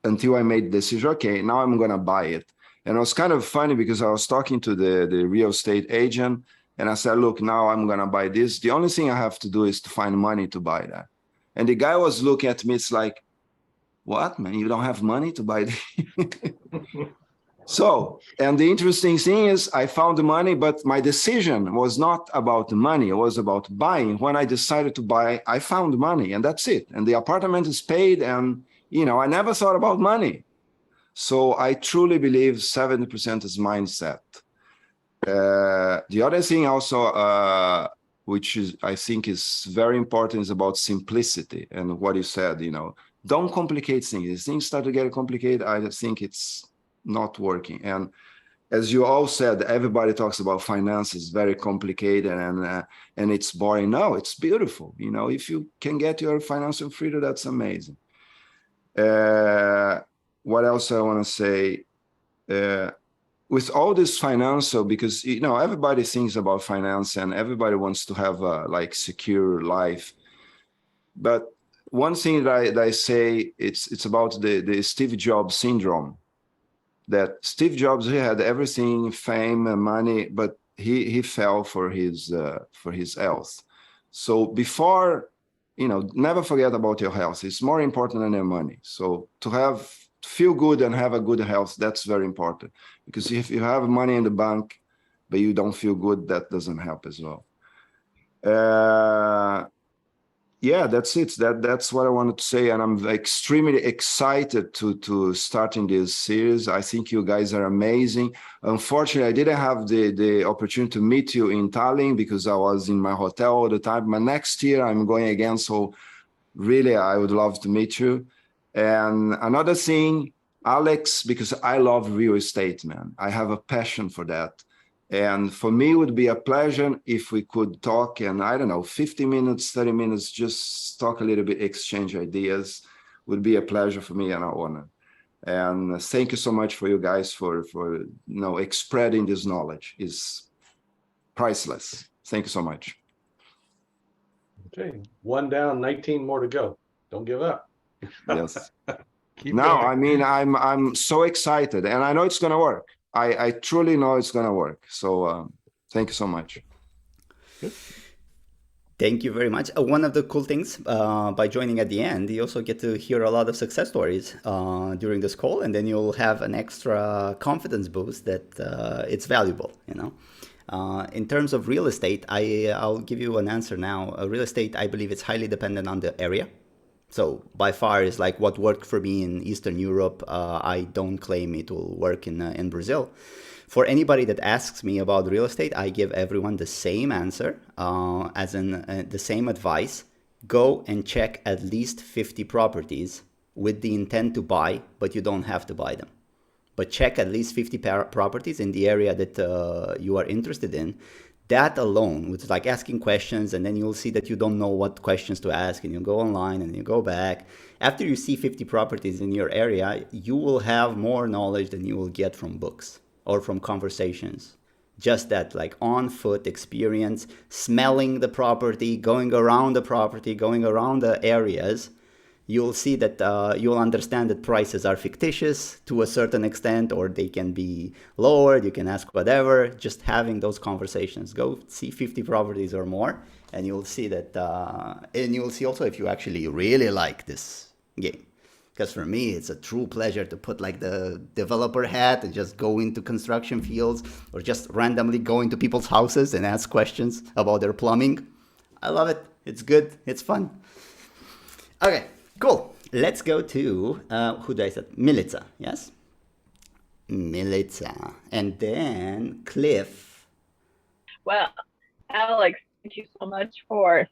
until I made the decision, okay, now I'm going to buy it. And it was kind of funny because I was talking to the real estate agent, and I said, look, now I'm going to buy this. The only thing I have to do is to find money to buy that. And the guy was looking at me, it's like, what, man, you don't have money to buy this? So, and the interesting thing is I found the money, but my decision was not about the money. It was about buying. When I decided to buy, I found money, and that's it. And the apartment is paid, and, I never thought about money. So I truly believe 70% is mindset. The other thing also, which is I think is very important, is about simplicity. And what you said, don't complicate things. Things start to get complicated, I just think it's not working. And as you all said, everybody talks about finances, very complicated and it's boring. No, it's beautiful. You know, if you can get your financial freedom, that's amazing. What else I want to say? With all this financial, because you know everybody thinks about finance and everybody wants to have a like secure life, but one thing that I say it's about the Steve Jobs syndrome. That Steve Jobs, he had everything, fame and money, but he fell for his health. So before, you know, never forget about your health. It's more important than your money. So to feel good and have a good health, that's very important. Because if you have money in the bank, but you don't feel good, that doesn't help as well. Yeah, that's it. That's what I wanted to say, and I'm extremely excited to starting this series. I think you guys are amazing. Unfortunately, I didn't have the opportunity to meet you in Tallinn because I was in my hotel all the time. But next year I'm going again, so really I would love to meet you. And another thing, Alex, because I love real estate, man. I have a passion for that. And for me, it would be a pleasure if we could talk and I don't know, 50 minutes, 30 minutes, just talk a little bit, exchange ideas. Would be a pleasure for me and an honor. And thank you so much for you guys for you know, spreading this knowledge. Is priceless. Thank you so much. Okay, 1 down, 19 more to go. Don't give up. Yes. Keep No, going. I mean, I'm so excited and I know it's going to work. I truly know it's going to work. So thank you so much. Good. Thank you very much. One of the cool things by joining at the end, you also get to hear a lot of success stories during this call, and then you'll have an extra confidence boost that it's valuable, you know. In terms of real estate, I'll give you an answer now. Real estate, I believe it's highly dependent on the area. So by far is like what worked for me in Eastern Europe. I don't claim it will work in Brazil. For anybody that asks me about real estate, I give everyone the same answer, as in the same advice. Go and check at least 50 properties with the intent to buy, but you don't have to buy them. But check at least 50 properties in the area that you are interested in. That alone, with like asking questions, and then you'll see that you don't know what questions to ask, and you go online and you go back. After you see 50 properties in your area, you will have more knowledge than you will get from books or from conversations. Just that like on foot experience, smelling the property, going around the property, going around the areas. You'll see that you'll understand that prices are fictitious to a certain extent, or they can be lowered. You can ask whatever. Just having those conversations. Go see 50 properties or more, and you'll see that. And you'll see also if you actually really like this game. Because for me, it's a true pleasure to put like the developer hat and just go into construction fields, or just randomly go into people's houses and ask questions about their plumbing. I love it. It's good. It's fun. Okay. Cool. Let's go to, who did I say? Milica, yes? Milica. And then Cliff. Well, Alex, thank you so much for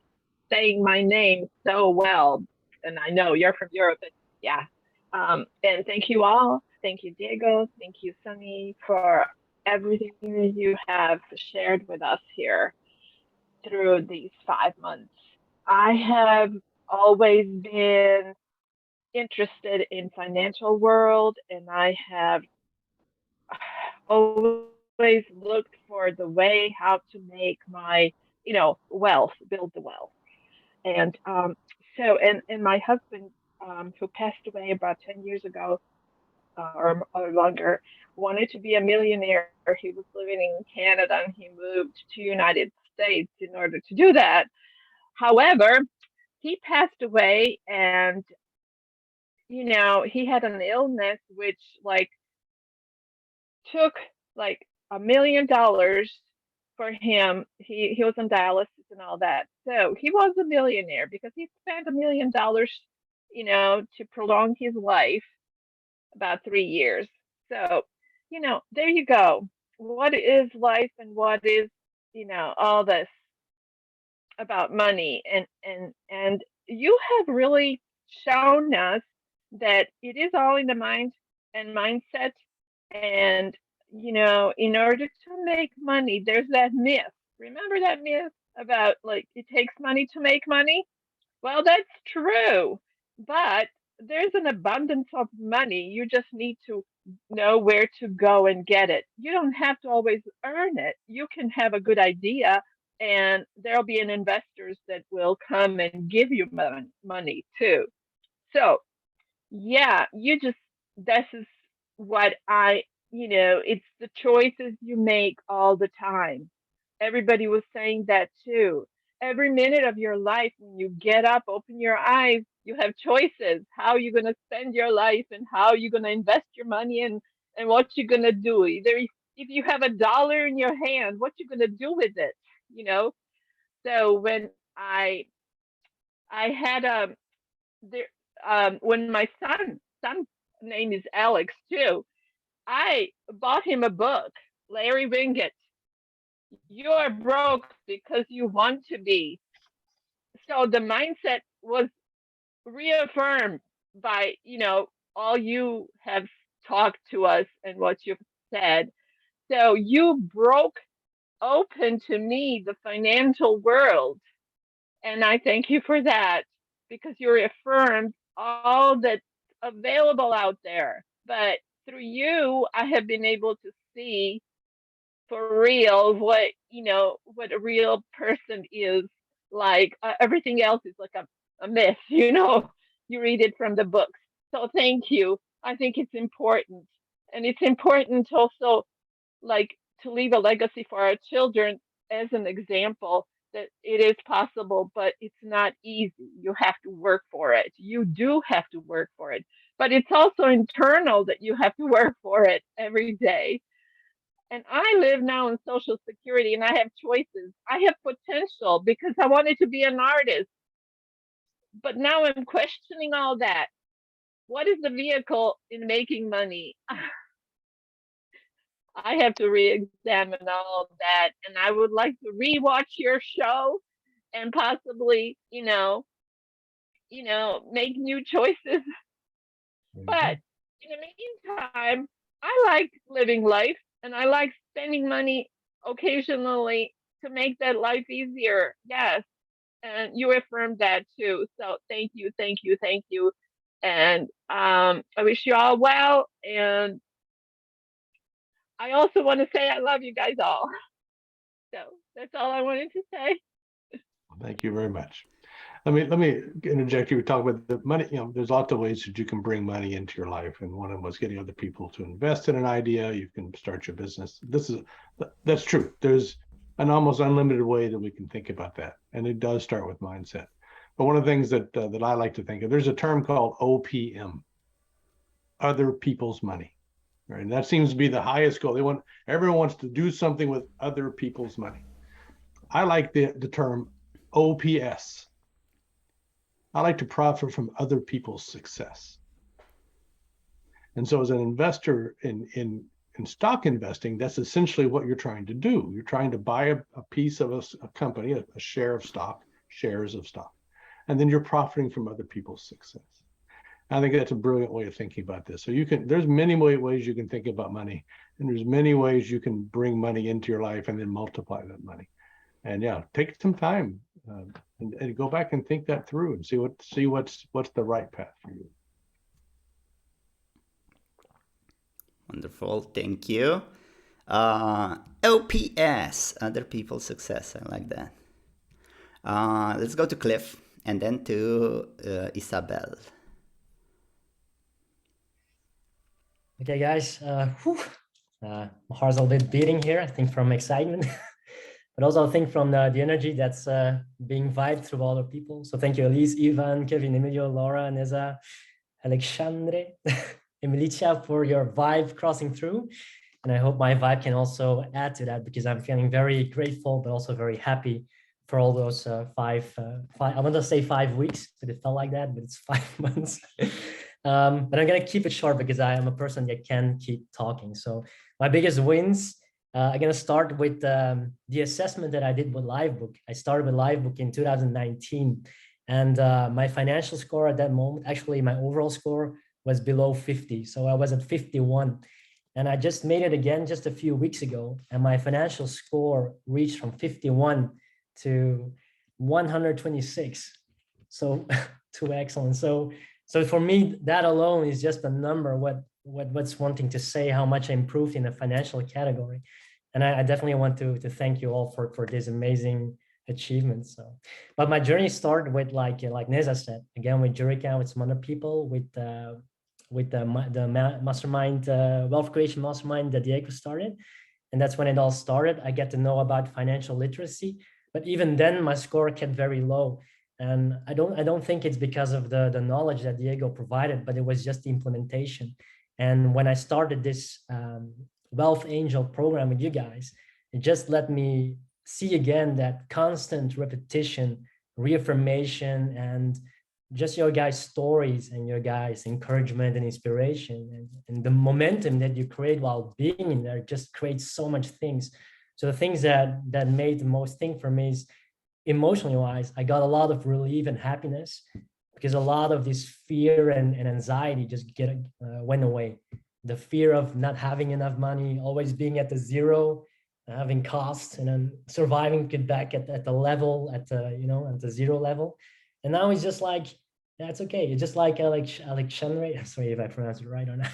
saying my name so well. And I know you're from Europe. And yeah. And thank you all. Thank you, Diego. Thank you, Sunny, for everything that you have shared with us here through these 5 months. I have always been interested in financial world, and I have always looked for the way how to make my wealth, build the wealth. And and my husband, who passed away about 10 years ago, or longer, wanted to be a millionaire. He was living in Canada and he moved to United States in order to do that. However, he passed away, and he had an illness which like took like $1 million for him. He was on dialysis and all that. So he was a millionaire because he spent $1 million, to prolong his life about 3 years. So, there you go. What is life and what is, all this about money, and you have really shown us that it is all in the mind and mindset. And, you know, in order to make money, there's that myth. Remember that myth about like it takes money to make money? Well, that's true, but there's an abundance of money. You just need to know where to go and get it. You don't have to always earn it. You can have a good idea, and there'll be an investors that will come and give you money too. So, yeah, this is what it's the choices you make all the time. Everybody was saying that too. Every minute of your life, when you get up, open your eyes, you have choices. How you're going to spend your life and how you're going to invest your money and what you're going to do. Either if you have $1 in your hand, what you're going to do with it, you know? So when I had when my son name is Alex too, I bought him a book, Larry Winget. You're broke because you want to be. So the mindset was reaffirmed by, all you have talked to us and what you've said. So you broke open to me the financial world. And I thank you for that, because you reaffirmed all that's available out there. But through you, I have been able to see for real what a real person is like. Everything else is like a myth. You read it from the books. So thank you. I think it's important, and it's important also, like, to leave a legacy for our children as an example that it is possible, but it's not easy. You have to work for it. You do have to work for it, but it's also internal that you have to work for it every day. And I live now in Social Security, and I have choices. I have potential because I wanted to be an artist. But now I'm questioning all that. What is the vehicle in making money? I have to re-examine all of that. And I would like to re-watch your show and possibly, make new choices. But in the meantime, I like living life, and I like spending money occasionally to make that life easier. Yes. And you affirmed that too. So thank you, thank you, thank you. And I wish you all well. And I also want to say I love you guys all. So that's all I wanted to say. Thank you very much. Let me interject. You were talking about the money. There's lots of ways that you can bring money into your life, and one of them was getting other people to invest in an idea. You can start your business. That's true. There's an almost unlimited way that we can think about that, and it does start with mindset. But one of the things that I like to think of, there's a term called OPM, other people's money. Right? And that seems to be the highest goal. Everyone wants to do something with other people's money. I like the term OPS. I like to profit from other people's success. And so as an investor in stock investing, that's essentially what you're trying to do. You're trying to buy a piece of a company, a share of stock, shares of stock, and then you're profiting from other people's success. I think that's a brilliant way of thinking about this. So there's many ways you can think about money, and there's many ways you can bring money into your life and then multiply that money. And yeah, take some time and go back and think that through and see what's the right path for you. Wonderful, thank you. OPS, other people's success. I like that. Let's go to Cliff and then to Isabelle. Okay, guys. My heart's a little bit beating here, I think, from excitement, but also I think from the energy that's being vibed through all the people. So thank you, Elyse, Ivan, Kevin, Emidio, Laura, Nezha, Alexandre, Milica, for your vibe crossing through. And I hope my vibe can also add to that, because I'm feeling very grateful, but also very happy for all those five, I want to say 5 weeks, but it felt like that, but it's 5 months. But I'm going to keep it short because I am a person that can keep talking. So my biggest wins, I'm going to start with the assessment that I did with Livebook. I started with Livebook in 2019. And my financial score at that moment, actually my overall score was below 50. So I was at 51. And I just made it again just a few weeks ago. And my financial score reached from 51 to 126. So to excellent. So for me, that alone is just a number. What's wanting to say how much I improved in the financial category. And I definitely want to thank you all for this amazing achievement. So, but my journey started with like Nezha said, again with Jurica, with some other people, with the mastermind, wealth creation mastermind that Diego started. And that's when it all started. I get to know about financial literacy, but even then my score kept very low. And I don't think it's because of the knowledge that Diego provided, but it was just the implementation. And when I started this Wealth Angel program with you guys, it just let me see again that constant repetition, reaffirmation, and just your guys' stories and your guys' encouragement and inspiration and the momentum that you create while being in there just creates so much things. So the things that made the most thing for me is emotionally wise, I got a lot of relief and happiness because a lot of this fear and anxiety just went away. The fear of not having enough money, always being at the zero, having costs, and then surviving, get back at the level, at the zero level. And now it's just like, that's okay. It's just like Alexandre, sorry if I pronounced it right or not,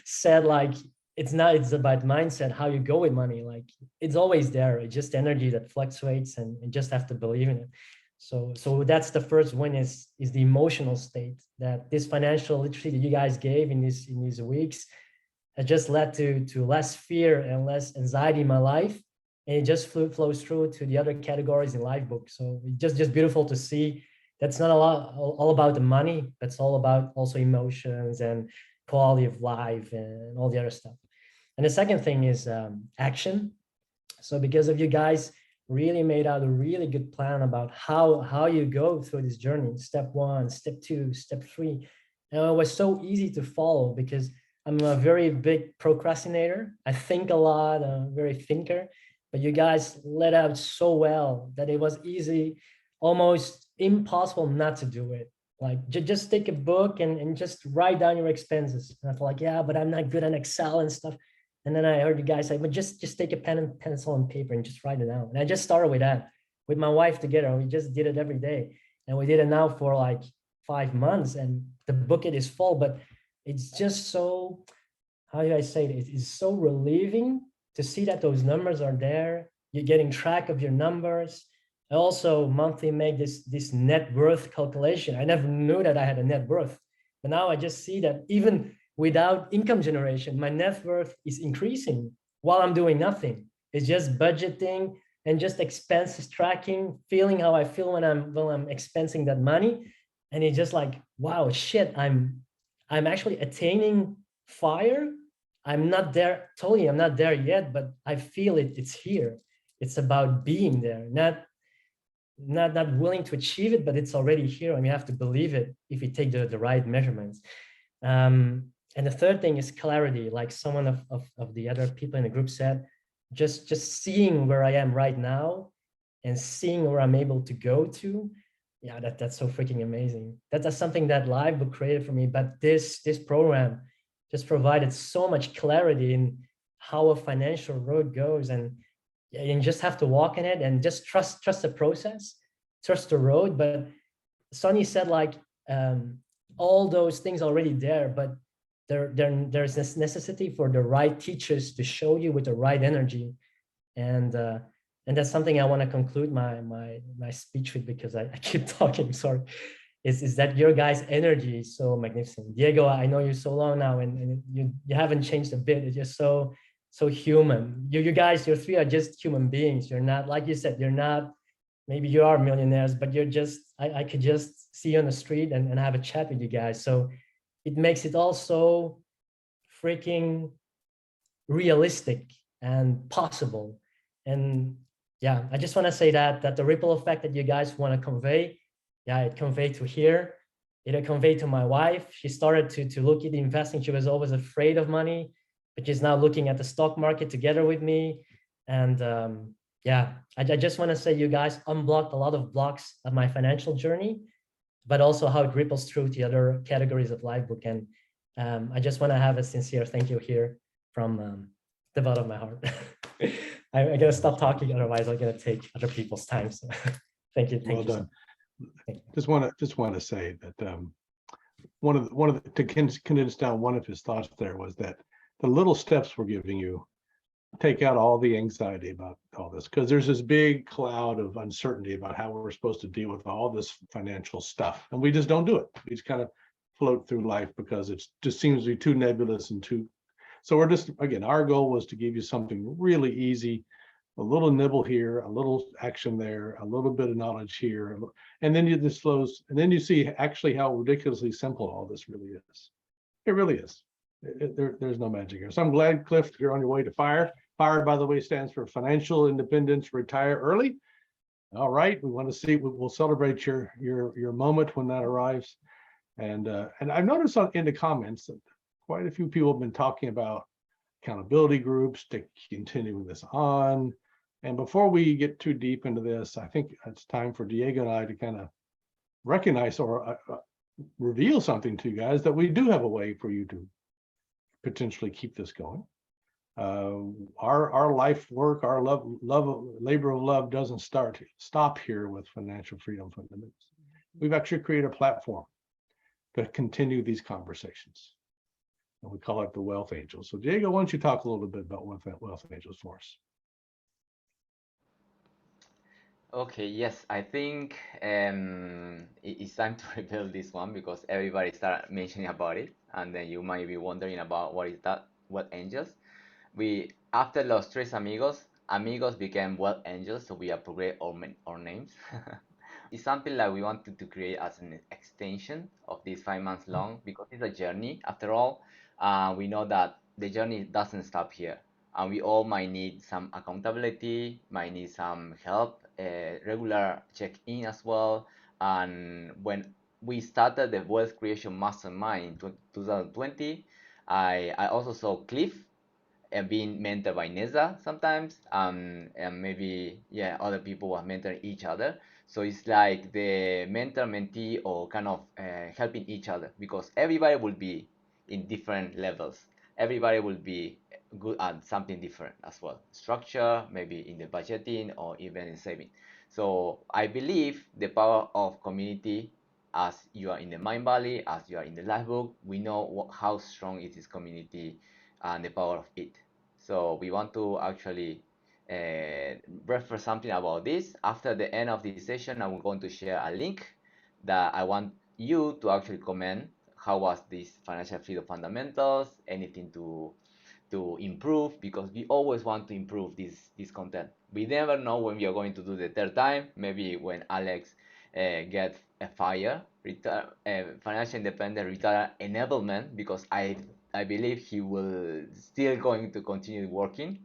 said like, it's about mindset, how you go with money. Like it's always there. It's just energy that fluctuates and you just have to believe in it. So that's the first win is the emotional state that this financial literacy that you guys gave in these weeks has just led to less fear and less anxiety in my life. And it just flows through to the other categories in life book. So it's just beautiful to see. That's not all about the money. That's all about also emotions and quality of life and all the other stuff. And the second thing is action. So because of you guys really made out a really good plan about how you go through this journey, step 1, step 2, step 3. And it was so easy to follow because I'm a very big procrastinator. I think a lot, I'm a very thinker, but you guys let out so well that it was easy, almost impossible not to do it. Like just take a book and just write down your expenses. And I thought like, yeah, but I'm not good at Excel and stuff. And then I heard you guys say, but just take a pen and pencil and paper and just write it down. And I just started with that, with my wife together. We just did it every day. And we did it now for like 5 months and the bucket is full, but it's just so, how do I say it? It's so relieving to see that those numbers are there. You're getting track of your numbers. I also monthly make this net worth calculation. I never knew that I had a net worth, but now I just see that even without income generation, my net worth is increasing while I'm doing nothing. It's just budgeting and just expenses tracking, feeling how I feel when I'm expensing that money. And it's just like, wow, shit, I'm actually attaining fire. I'm not there, totally, I'm not there yet, but I feel it, it's here. It's about being there, not willing to achieve it, but it's already here and we have to believe it if we take the right measurements. And the third thing is clarity, like someone of the other people in the group said, just seeing where I am right now and seeing where I'm able to go to. Yeah, that's so freaking amazing. That's something that Livebook created for me, but this program just provided so much clarity in how a financial road goes, and you just have to walk in it and just trust the process, trust the road. But Sonny said like all those things already there, but there's this necessity for the right teachers to show you with the right energy, and that's something I want to conclude my speech with, because I keep talking. Sorry, is that your guys' energy is so magnificent. Diego, I know you so long now, and you haven't changed a bit. It's just so human. You guys, you three are just human beings. You're not, like you said, you're not. Maybe you are millionaires, but you're just. I could just see you on the street and have a chat with you guys. So it makes it all so freaking realistic and possible. And yeah, I just want to say that the ripple effect that you guys want to convey, yeah, it conveyed to here. It conveyed to my wife. She started to look at the investing. She was always afraid of money, but she's now looking at the stock market together with me. And yeah, I just want to say you guys unblocked a lot of blocks of my financial journey. but also how it ripples through the other categories of Livebook. And I just want to have a sincere thank you here from the bottom of my heart. I gotta stop talking, otherwise I'm gonna take other people's time. So thank you. Well done. Just want to say that to condense down one of his thoughts there was that the little steps we're giving you take out all the anxiety about all this, because there's this big cloud of uncertainty about how we're supposed to deal with all this financial stuff, and we just don't do it. We just kind of float through life because it just seems to be too nebulous and too. So we're just, again, our goal was to give you something really easy, a little nibble here, a little action there, a little bit of knowledge here, and then you just flows, and then you see actually how ridiculously simple all this really is. It really is. There's no magic here. So I'm glad, Clift, you're on your way to FIRE. FIRE, by the way, stands for Financial Independence, Retire Early. All right, we want to see. We'll celebrate your moment when that arrives. And I've noticed in the comments that quite a few people have been talking about accountability groups to continue this on. And before we get too deep into this, I think it's time for Diego and I to kind of recognize or reveal something to you guys, that we do have a way for you to potentially keep this going. Our life work, our labor of love doesn't stop here with Financial Freedom Fundamentals. We've actually created a platform to continue these conversations, and we call it the Wealth Angels. So Diego, why don't you talk a little bit about what that Wealth Angels for us? Okay, yes, I think it's time to rebuild this one, because everybody started mentioning about it, and then you might be wondering about what is that, what angels. We, after Los Tres Amigos became Wealth Angels, so we upgrade our names. It's something like we wanted to create as an extension of this 5 months long, because it's a journey after all. We know that the journey doesn't stop here, and we all might need some accountability, might need some help, regular check-in as well. And when we started the Wealth Creation Mastermind in 2020, I also saw Clift being mentored by Nezha sometimes, and maybe other people were mentoring each other. So it's like the mentor-mentee, or kind of helping each other, because everybody will be in different levels. Everybody will be good at something different as well. Structure, maybe in the budgeting, or even in saving. So I believe the power of community, as you are in the Mind Valley, as you are in the Livebook, we know how strong is this community and the power of it. So we want to actually refer something about this. After the end of this session, I'm going to share a link that I want you to actually comment. How was this Financial Freedom Fundamentals? Anything to improve? Because we always want to improve this content. We never know when we are going to do the third time. Maybe when Alex gets a FIRE, Financial Independent Retire Enablement, because I believe he will still going to continue working,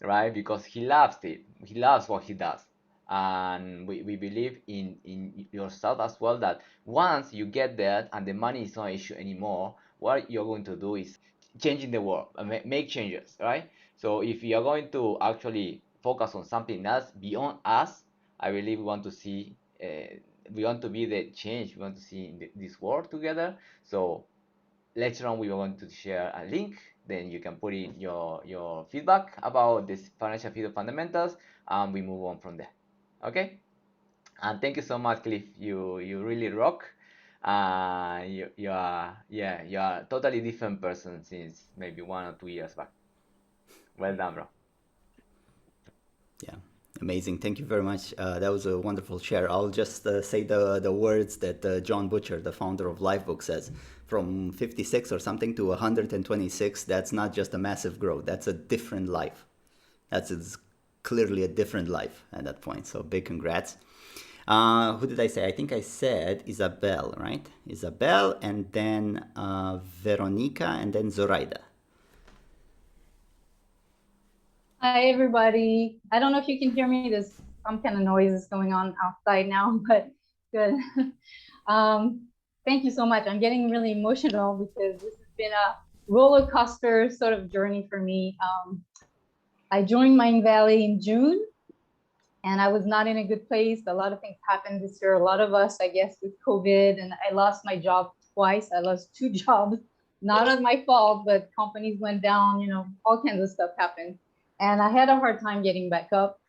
right? Because he loves it. He loves what he does. And we believe in yourself as well, that once you get there and the money is not an issue anymore, what you're going to do is changing the world and make changes, right? So if you're going to actually focus on something else beyond us, I believe we want to see, we want to be the change we want to see in this world together. So later on, we are going to share a link. Then you can put in your feedback about this Financial Freedom Fundamentals, and we move on from there. Okay? And thank you so much, Clift. You really rock. You are a totally different person since maybe 1 or 2 years back. Well done, bro. Yeah, amazing. Thank you very much. That was a wonderful share. I'll just say the words that John Butcher, the founder of Livebook, says. From 56 or something to 126, that's not just a massive growth. That's a different life. That's clearly a different life at that point. So big congrats. Who did I say? I think I said Isabelle, right? Isabelle, and then Veronica, and then Zoraida. Hi, everybody. I don't know if you can hear me. There's some kind of noises going on outside now, but good. Thank you so much. I'm getting really emotional because this has been a roller coaster sort of journey for me. I joined Mind Valley in June, and I was not in a good place. A lot of things happened this year. A lot of us, I guess, with COVID, and I lost my job twice. I lost 2 jobs, not on my fault, but companies went down, you know, all kinds of stuff happened. And I had a hard time getting back up.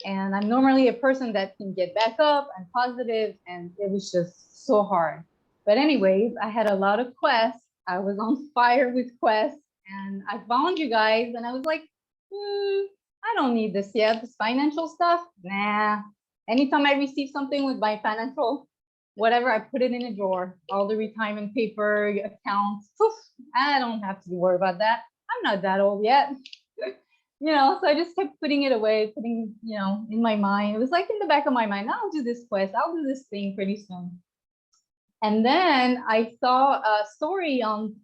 And I'm normally a person that can get back up and positive, and it was just so hard. But anyways, I had a lot of quests. I was on fire with quests, and I found you guys, and I was like, I don't need this yet. This financial stuff, nah. Anytime I receive something with my financial, whatever, I put it in a drawer. All the retirement paper, accounts, poof, I don't have to worry about that. I'm not that old yet. You know, so I just kept putting it away, putting, you know, in my mind. It was like in the back of my mind, I'll do this quest, I'll do this thing pretty soon. And then I saw a story on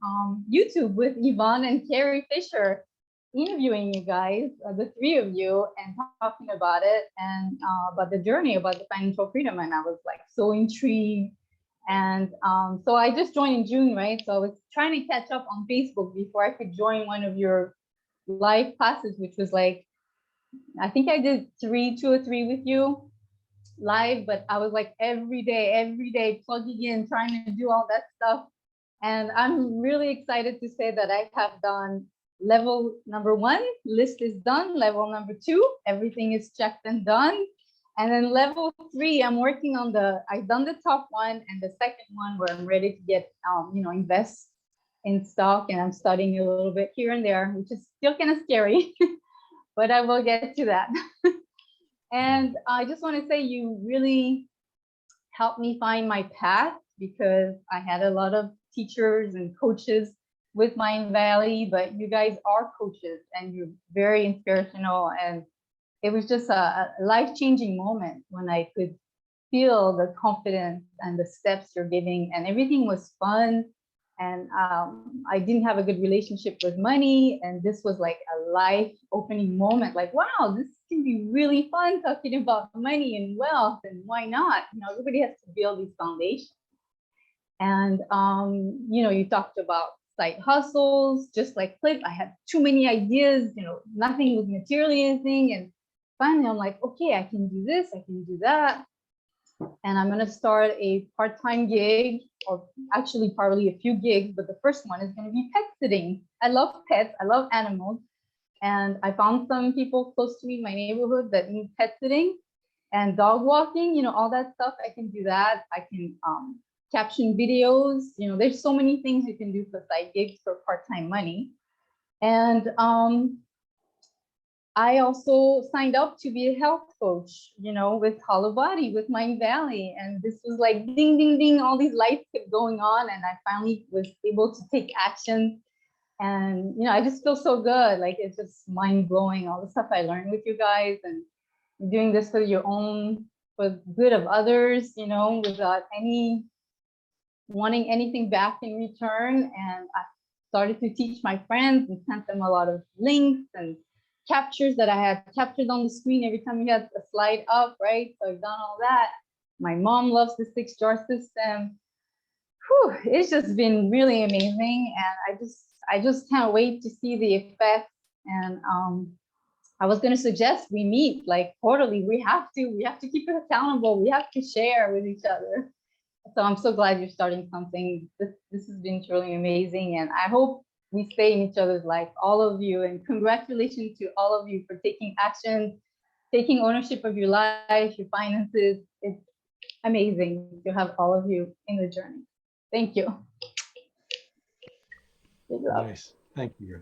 YouTube with Yvonne and Carrie Fisher interviewing you guys, the 3 of you, and talking about it and about the journey, about the financial freedom. And I was like so intrigued. And so I just joined in June, right? So I was trying to catch up on Facebook before I could join one of your live classes, which was like, I think I did 2 or 3 with you live, but I was like every day plugging in, trying to do all that stuff. And I'm really excited to say that I have done level number 1, list is done. Level number 2, everything is checked and done. And then level 3, I'm working on I've done the top one and the second one where I'm ready to get, you know, invest in stock, and I'm studying a little bit here and there, which is still kind of scary, but I will get to that. And I just want to say you really helped me find my path, because I had a lot of teachers and coaches with Mind Valley, but you guys are coaches and you're very inspirational. And it was just a life-changing moment when I could feel the confidence and the steps you're giving, and everything was fun. And I didn't have a good relationship with money, and this was like a life-opening moment. Like, wow, this can be really fun talking about money and wealth, and why not? You know, everybody has to build these foundations. And you know, you talked about side hustles, just like Clift. I had too many ideas. You know, nothing was materializing, and finally, I'm like, okay, I can do this, I can do that. And I'm going to start a part-time gig, or actually probably a few gigs, but the first one is going to be pet sitting. I love pets, I love animals. And I found some people close to me in my neighborhood that need pet sitting and dog walking, you know, all that stuff. I can do that. I can caption videos. You know, there's so many things you can do for side gigs for part-time money. And I also signed up to be a health coach, you know, with Hollow Body, with Mind Valley. And this was like ding, ding, ding, all these lights kept going on. And I finally was able to take action. And, you know, I just feel so good. Like, it's just mind blowing, all the stuff I learned with you guys, and doing this for your own, for the good of others, you know, without wanting anything back in return. And I started to teach my friends and sent them a lot of links and captures that I had captured on the screen every time we had a slide up, right? So I've done all that. My mom loves the 6-jar system. Whew, it's just been really amazing, and I just can't wait to see the effects. And I was going to suggest we meet like quarterly. We have to keep it accountable. We have to share with each other. So I'm so glad you're starting something. This has been truly amazing, and I hope we stay in each other's life, all of you. And congratulations to all of you for taking action, taking ownership of your life, your finances. It's amazing to have all of you in the journey. Thank you. Nice. Thank you.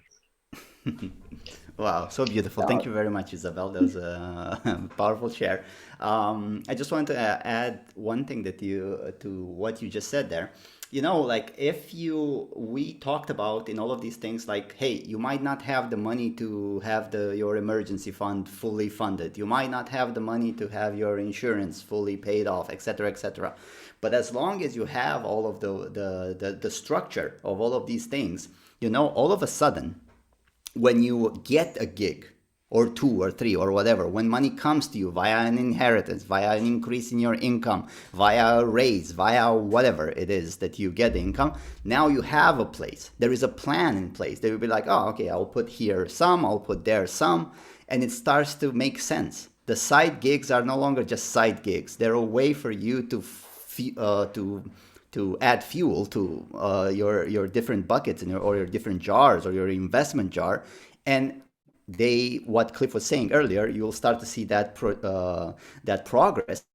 Wow, so beautiful. Thank you very much, Isabelle. That was a powerful share. I just wanted to add one thing to what you just said there. You know, like we talked about in all of these things, like, hey, you might not have the money to have your emergency fund fully funded. You might not have the money to have your insurance fully paid off, etc., etc. But as long as you have all of the structure of all of these things, you know, all of a sudden, when you get a gig or 2 or 3 or whatever, when money comes to you via an inheritance, via an increase in your income, via a raise, via whatever it is that you get income, now you have a place. There is a plan in place. They will be like, oh, okay, I'll put here some, I'll put there some, and it starts to make sense. The side gigs are no longer just side gigs. They're a way for you to add fuel to your different buckets or your different jars or your investment jar. And what Cliff was saying earlier, you'll start to see that progress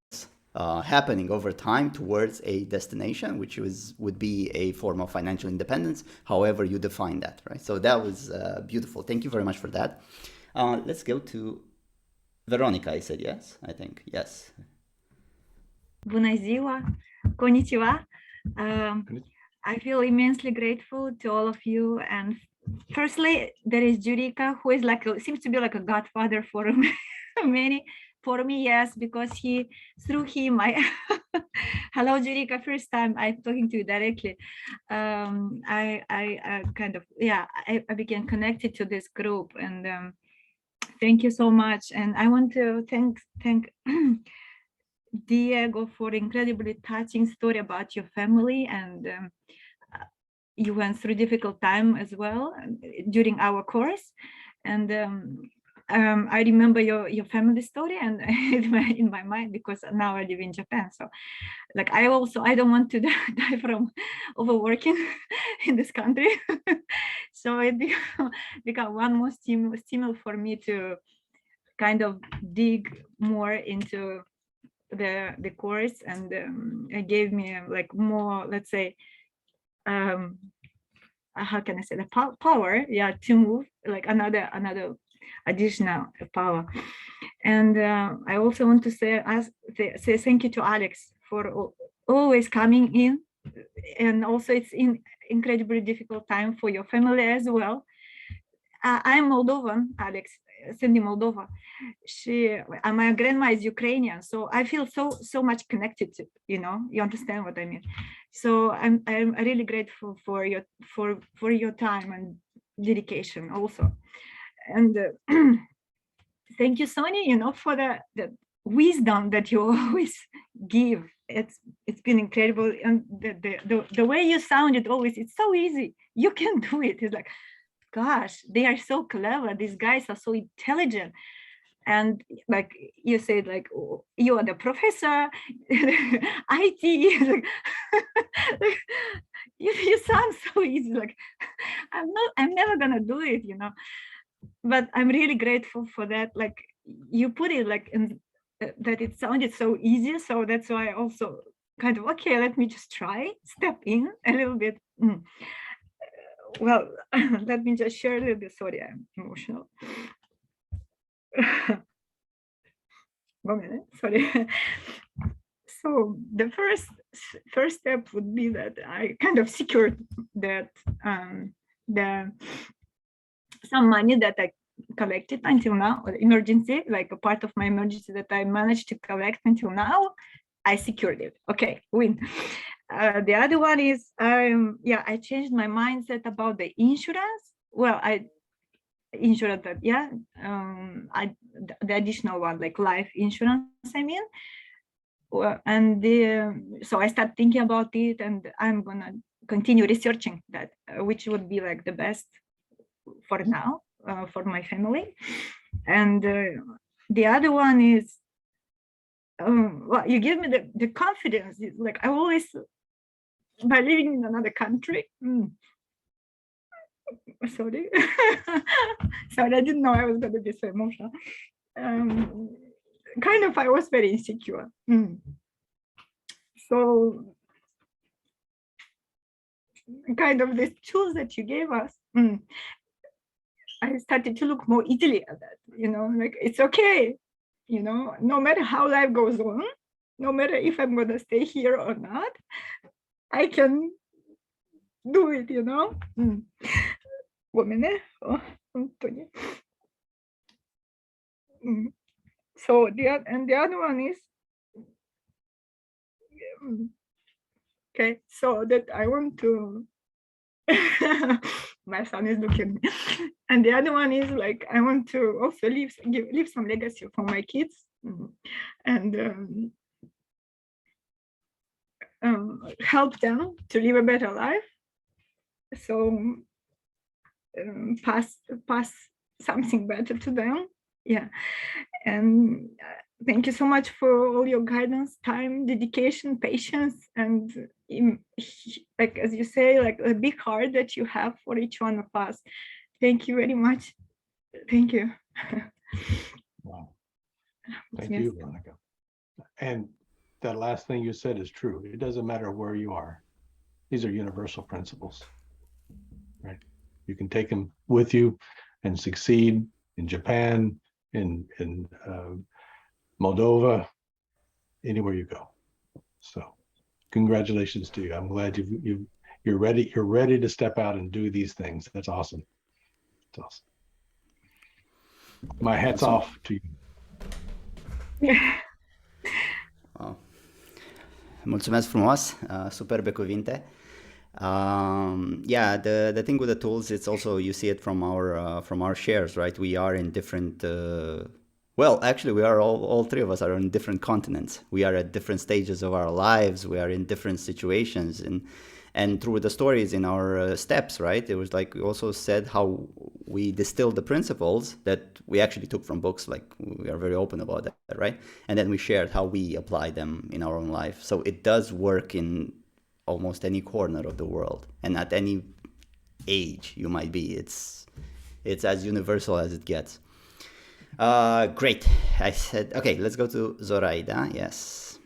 happening over time towards a destination, which would be a form of financial independence, however you define that, right? So that was beautiful. Thank you very much for that. Let's go to Veronica. I said yes, I think. Yes. Bună ziua, konnichiwa. I feel immensely grateful to all of you. And firstly, there is Jurica, who is seems to be like a godfather for many. For me, yes, because through him, hello, Jurica, first time I'm talking to you directly. I became connected to this group, and thank you so much. And I want to thank Diego for incredibly touching story about your family, and you went through difficult time as well during our course. And I remember your family story, and in my mind, because now I live in Japan. So like I don't want to die from overworking in this country. So it became one more stimulus for me to kind of dig more into the course, and it gave me like more, let's say, how can I say, the power, to move, like another additional power. And I also want to say thank you to Alex for always coming in, and also it's incredibly difficult time for your family as well. I'm Moldovan, Alex, Cindy Moldova. My grandma is Ukrainian, so I feel so much connected to, you understand what I mean. So I'm really grateful for your time and dedication also. And thank you, Sonia, for the wisdom that you always give. It's been incredible, and the way you sounded always, it's so easy. You can do it. It's like, gosh, they are so clever. These guys are so intelligent. And like you said, like, oh, you are the professor, IT. Like, you sound so easy. Like, I'm never gonna do it, But I'm really grateful for that. Like you put it like that it sounded so easy. So that's why I also kind of, okay, let me just step in a little bit. Well, let me just share a little bit. Sorry, I'm emotional. 1 minute, sorry. So the first step would be that I kind of secured that some money that I collected until now, or emergency, like a part of my emergency that I managed to collect until now, I secured it. Okay, win. The other one is, I changed my mindset about the insurance. Well, insurance that, the additional one, like life insurance, I mean. Well, and so I started thinking about it, and I'm gonna continue researching that, which would be like the best for now, for my family. And the other one is, well, you give me the confidence. It's like I always, by living in another country, sorry, sorry, I didn't know I was going to be so emotional. Kind of, I was very insecure. So, kind of the tools that you gave us, I started to look more easily at that, like it's okay, no matter how life goes on, no matter if I'm going to stay here or not, I can do it, ごめんね。本当に。So the other one is, okay, so that I want to, my son is looking at me. And the other one is like, I want to also leave some legacy for my kids, and help them to live a better life. So pass something better to them. Yeah. And thank you so much for all your guidance, time, dedication, patience, and like, as you say, like a big heart that you have for each one of us. Thank you very much. Thank you. Wow. Thank Yes. you, Veronica. And that last thing you said is true. It doesn't matter where you are. These are universal principles, right? You can take them with you and succeed in Japan, in Moldova, anywhere you go. So congratulations to you. I'm glad you're ready to step out and do these things. That's awesome. That's awesome. My hat's off to you. Wow. Mulțumesc frumos, superbe cuvinte. Yeah, the thing with the tools, it's also, you see it from our shares, right? We are in different, well, actually we are all three of us are on different continents. We are at different stages of our lives. We are in different situations, and through the stories in our steps, right? It was like we also said how we distilled the principles that we actually took from books, like we are very open about that, right? And then we shared how we apply them in our own life. So it does work in almost any corner of the world, and at any age you might be. It's as universal as it gets. Great. I said, okay, let's go to Zoraida. Yes.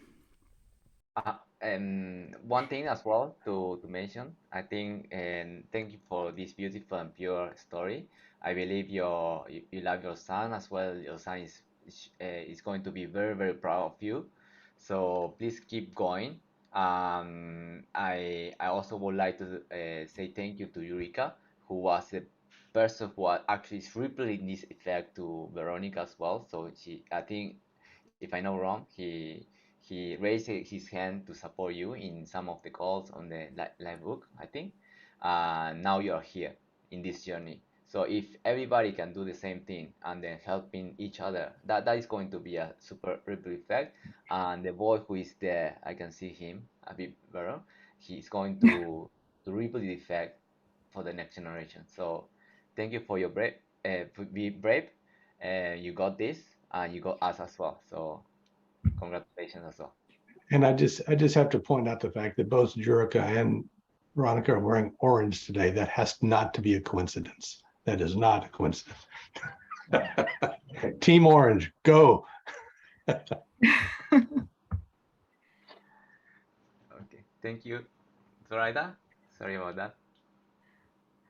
One thing as well to mention, I think, and thank you for this beautiful and pure story. I believe you love your son as well. Your son is going to be very, very proud of you. So please keep going. I also would like to say thank you to Jurica, who was the person who actually is rippling this effect to Veronica as well. So I think, if I know wrong, he raised his hand to support you in some of the calls on the live book, I think. Now you are here in this journey. So if everybody can do the same thing and then helping each other, that is going to be a super ripple effect. And the boy who is there, I can see him a bit better. He's going to ripple the effect for the next generation. So thank you for your be brave. You got this, and you got us as well. So congratulations as well. And I just have to point out the fact that both Jurica and Veronica are wearing orange today. That has not to be a coincidence. That is not a coincidence. Team Orange, go. Okay, thank you. Zoraida, sorry about that.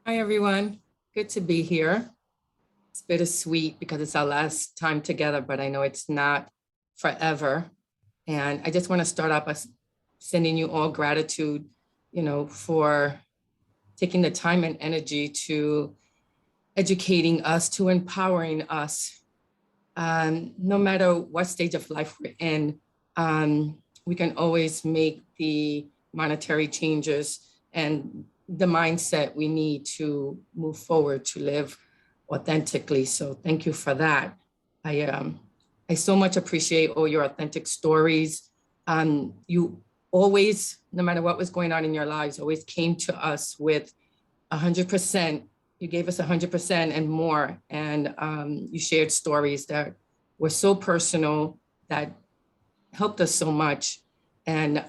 Hi, everyone. Good to be here. It's bittersweet because it's our last time together, but I know it's not forever. And I just want to start off by sending you all gratitude, for taking the time and energy to educating us, to empowering us. No matter what stage of life we're in, we can always make the monetary changes and the mindset we need to move forward, to live authentically. So thank you for that. I so much appreciate all your authentic stories. You always, no matter what was going on in your lives, always came to us with 100%. You gave us 100% and more. And you shared stories that were so personal, that helped us so much. And,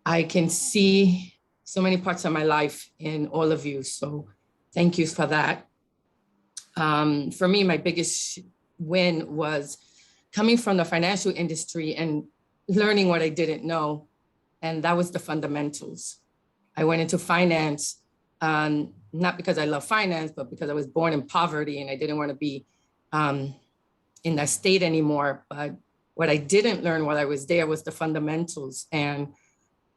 I can see so many parts of my life in all of you. So thank you for that. For me, my biggest win was coming from the financial industry and learning what I didn't know. And that was the fundamentals. I went into finance, not because I love finance, but because I was born in poverty and I didn't want to be in that state anymore. But what I didn't learn while I was there was the fundamentals. And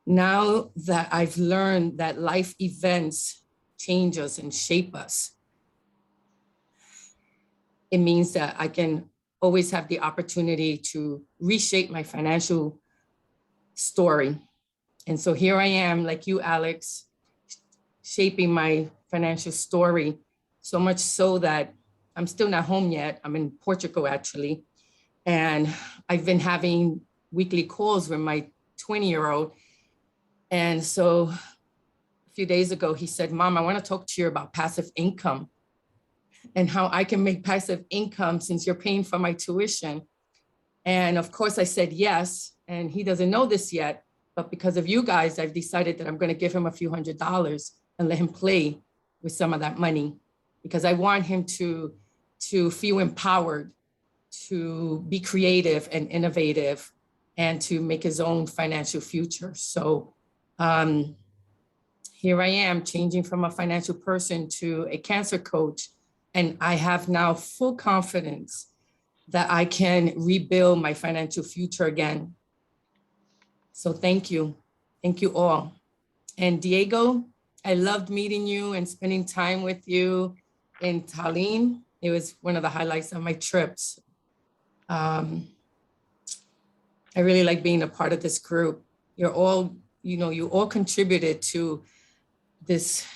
now that I've learned that life events change us and shape us, it means that I can always have the opportunity to reshape my financial story. And so here I am, like you, Alex, shaping my financial story, so much so that I'm still not home yet. I'm in Portugal, actually. And I've been having weekly calls with my 20-year-old. And so a few days ago, he said, Mom, I want to talk to you about passive income. and how I can make passive income since you're paying for my tuition. And of course I said yes, and he doesn't know this yet, but because of you guys, I've decided that I'm going to give him a few $100s and let him play with some of that money, because I want him to feel empowered to be creative and innovative and to make his own financial future. So here I am, changing from a financial person to a cancer coach. And I have now full confidence that I can rebuild my financial future again. So thank you. Thank you all. And Diego, I loved meeting you and spending time with you in Tallinn. It was one of the highlights of my trips. I really like being a part of this group. You're all, you all contributed to this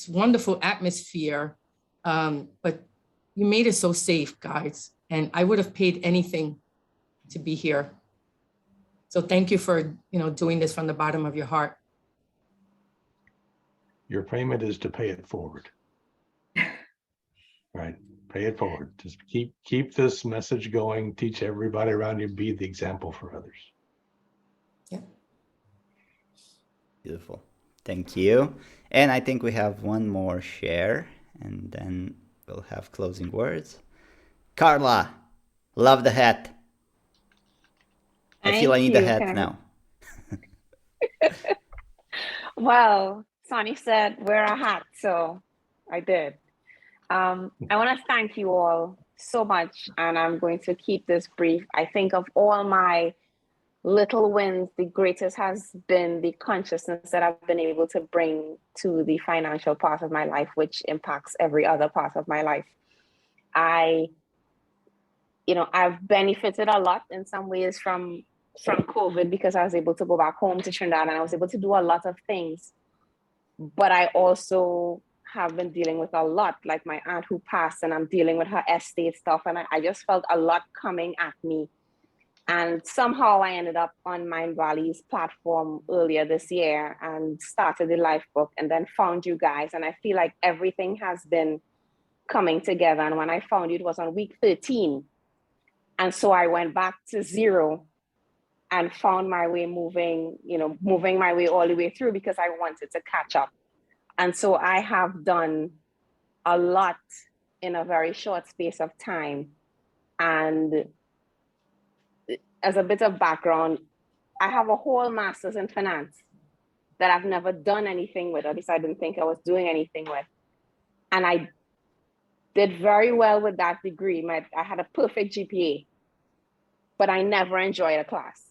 wonderful atmosphere, but you made it so safe, guys. And I would have paid anything to be here. So thank you for, doing this from the bottom of your heart. Your payment is to pay it forward. Right, pay it forward. Just keep this message going. Teach everybody around you. Be the example for others. Yeah. Beautiful. Thank you. And I think we have one more share, and then we'll have closing words. Carla, love the hat. I feel I need a hat now. Well, Sonny said wear a hat, so I did. I want to thank you all so much, and I'm going to keep this brief. I think of all my little wins, the greatest has been the consciousness that I've been able to bring to the financial part of my life, which impacts every other part of my life. I've benefited a lot in some ways from COVID, because I was able to go back home to Trinidad and I was able to do a lot of things. But I also have been dealing with a lot, like my aunt who passed, and I'm dealing with her estate stuff. And I just felt a lot coming at me. And somehow I ended up on Mind Valley's platform earlier this year and started the life book, and then found you guys. And I feel like everything has been coming together. And when I found you, it was on week 13. And so I went back to 0 and found my way moving my way all the way through, because I wanted to catch up. And so I have done a lot in a very short space of time. And as a bit of background, I have a whole master's in finance that I've never done anything with, at least I didn't think I was doing anything with. And I did very well with that degree. I had a perfect GPA, but I never enjoyed a class.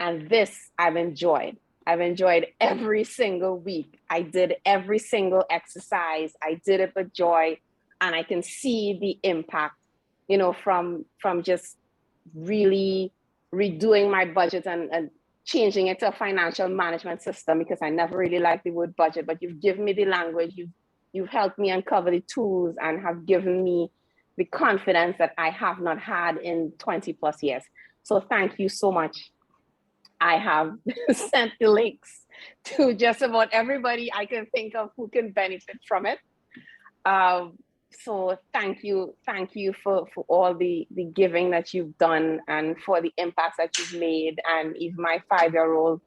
And this I've enjoyed. I've enjoyed every single week. I did every single exercise. I did it with joy. And I can see the impact, from just really redoing my budget and changing it to a financial management system, because I never really liked the word budget, but you've given me the language, you've helped me uncover the tools, and have given me the confidence that I have not had in 20 plus years. So thank you so much. I have sent the links to just about everybody I can think of who can benefit from it. So thank you for all the giving that you've done, and for the impacts that you've made. And even my 5-year-old,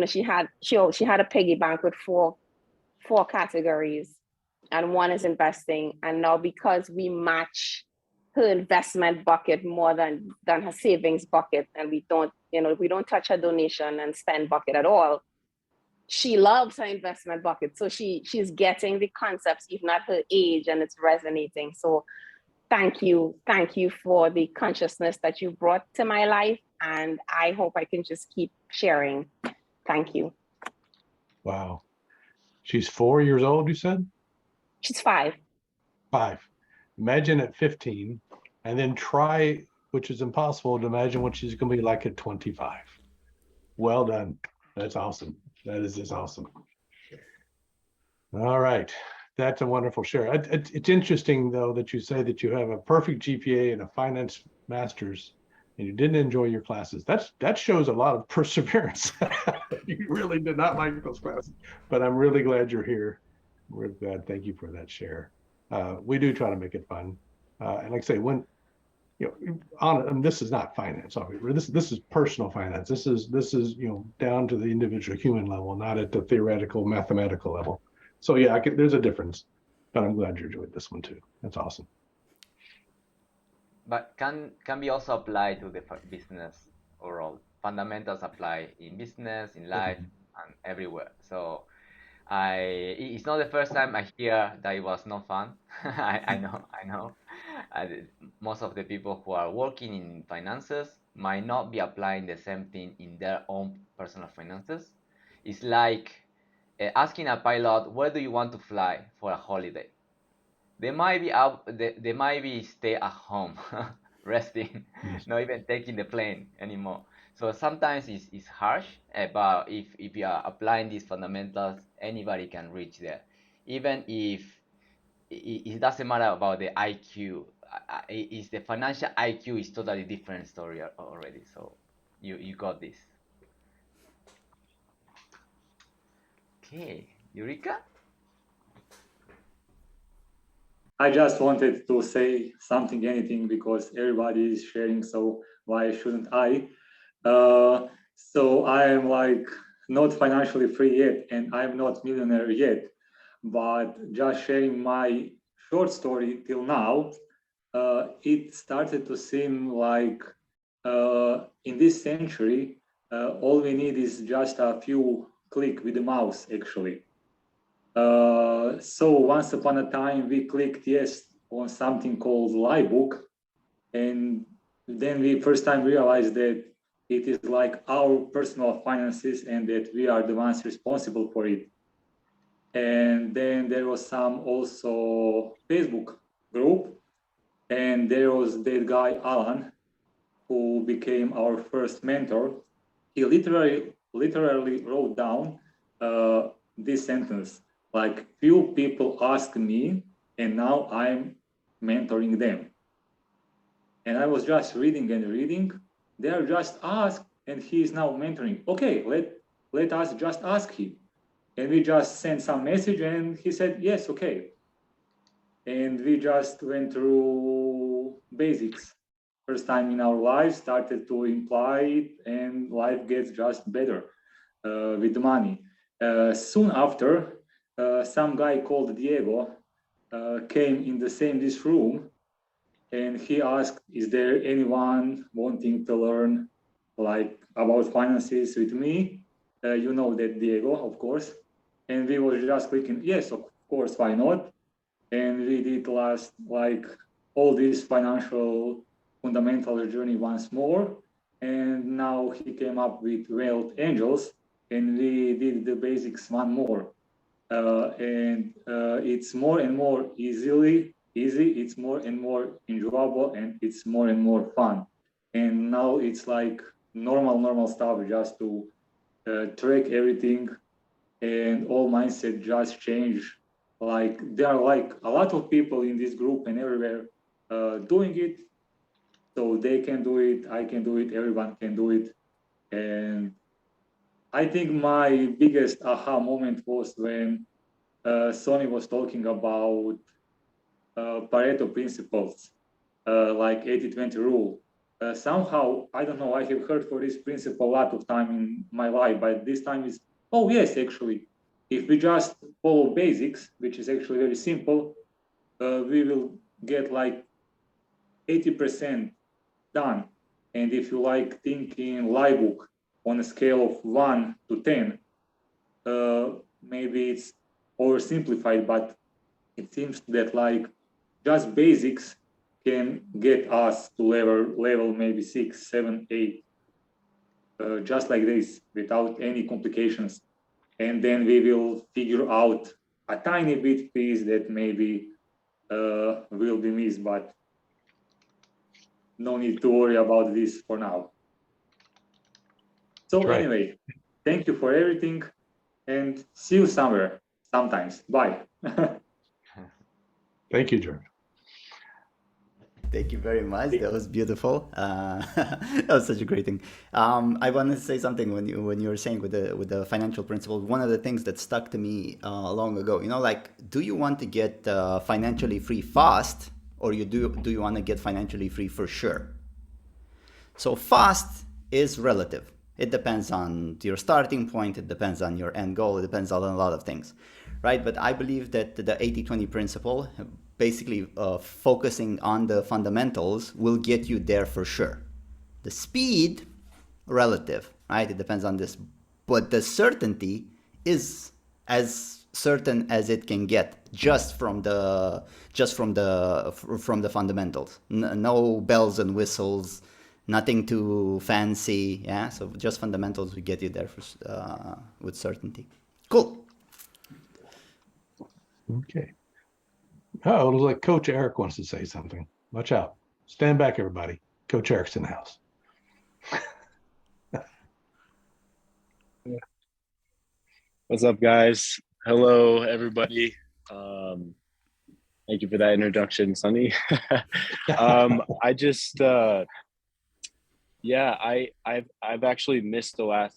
she had a piggy bank with four categories, and one is investing. And now, because we match her investment bucket more than her savings bucket, and we don't touch her donation and spend bucket at all, she loves her investment bucket. So she's getting the concepts even at her age, and it's resonating. So thank you for the consciousness that you brought to my life, and I hope I can just keep sharing. Thank you. Wow. She's 4 years old, you said? She's 5. 5. Imagine at 15, and then try, which is impossible to imagine what she's going to be like at 25. Well done. That's awesome. That is just awesome. All right. That's a wonderful share. It's interesting, though, that you say that you have a perfect GPA and a finance master's, and you didn't enjoy your classes. That shows a lot of perseverance. You really did not like those classes, but I'm really glad you're here. We're glad. Thank you for that share. We do try to make it fun. And like I say, when, and this is not finance, obviously. This is personal finance. This is, down to the individual human level, not at the theoretical mathematical level. So yeah, there's a difference, but I'm glad you enjoyed this one too. That's awesome. But can be also applied to the business overall. Fundamentals apply in business, in life, and everywhere. So it's not the first time I hear that it was not fun. I know. Most of the people who are working in finances might not be applying the same thing in their own personal finances. It's like asking a pilot, where do you want to fly for a holiday? They might be out. They might be stay at home, resting, not even taking the plane anymore. So sometimes it's harsh, but if you are applying these fundamentals, anybody can reach there, even if it doesn't matter about the IQ. Is the financial IQ is totally different story already. So you got this. Okay, Jurica. I just wanted to say something, anything, because everybody is sharing, so why shouldn't I? So I am like not financially free yet, and I'm not millionaire yet, but just sharing my short story till now, it started to seem like in this century, all we need is just a few click with the mouse, actually. So once upon a time, we clicked yes on something called Livebook, and then we first time realized that it is like our personal finances and that we are the ones responsible for it. And then there was some also Facebook group, and there was that guy Alan, who became our first mentor. He literally wrote down this sentence, like, few people ask me, and now I'm mentoring them. And I was just reading and reading. They are just asked, and he is now mentoring. Okay, let us just ask him. And we just sent some message, and he said, yes, okay. And we just went through basics. First time in our lives, started to imply it, and life gets just better with the money. Soon after, some guy called Diego came in this room, and he asked, is there anyone wanting to learn like about finances with me? You know that Diego, of course. And we were just clicking, yes, of course, why not? And we did last like all this financial fundamental journey once more. And now he came up with Wealth Angels, and we did the basics one more. And it's more and more easy, it's more and more enjoyable, and it's more and more fun. And now it's like normal stuff, just to track everything, and all mindset just change. Like there are like a lot of people in this group and everywhere doing it, so they can do it, I can do it, everyone can do it. And I think my biggest aha moment was when Sonny was talking about Pareto principles, like 80-20 rule. Somehow, I don't know, I have heard for this principle a lot of time in my life, but this time is, oh yes, actually, if we just follow basics, which is actually very simple, we will get like 80% done. And if you like thinking Livebook on a scale of 1 to 10, maybe it's oversimplified, but it seems that like just basics can get us to level maybe 6, 7, 8, just like this, without any complications. And then we will figure out a tiny bit piece that maybe will be missed, but no need to worry about this for now. So anyway, thank you for everything, and see you somewhere, sometimes. Bye. Thank you, Jerry. Thank you very much. That was beautiful. That was such a great thing. I wanted to say something when you were saying with the financial principles. One of the things that stuck to me long ago, like, do you want to get financially free fast, or do you want to get financially free for sure? So fast is relative. It depends on your starting point. It depends on your end goal. It depends on a lot of things, right? But I believe that the 80-20 principle, basically focusing on the fundamentals, will get you there for sure. The speed, relative, right? It depends on this. But the certainty is as certain as it can get, just from the fundamentals. No bells and whistles, nothing too fancy. Yeah, so just fundamentals will get you there with certainty. Cool. Okay. Oh, it looks like Coach Eric wants to say something. Watch out. Stand back, everybody. Coach Eric's in the house. What's up, guys? Hello, everybody. Thank you for that introduction, Sonny. I just, I've actually missed the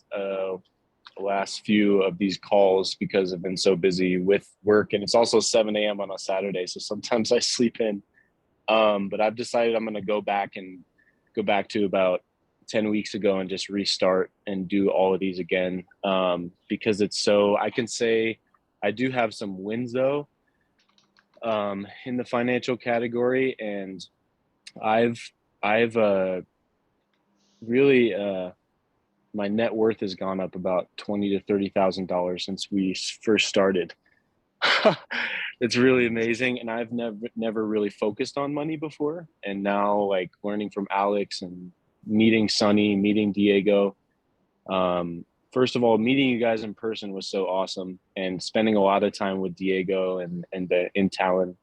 last few of these calls because I've been so busy with work, and it's also 7 a.m. on a Saturday, so sometimes I sleep in. But I've decided I'm going to go back to about 10 weeks ago and just restart and do all of these again, because I can say I do have some wins though, in the financial category, and I've really my net worth has gone up about $20,000 to $30,000 since we first started. It's really amazing, and I've never really focused on money before, and now, like, learning from Alex and meeting Sonny, meeting Diego. First of all, meeting you guys in person was so awesome, and spending a lot of time with Diego and in Talon,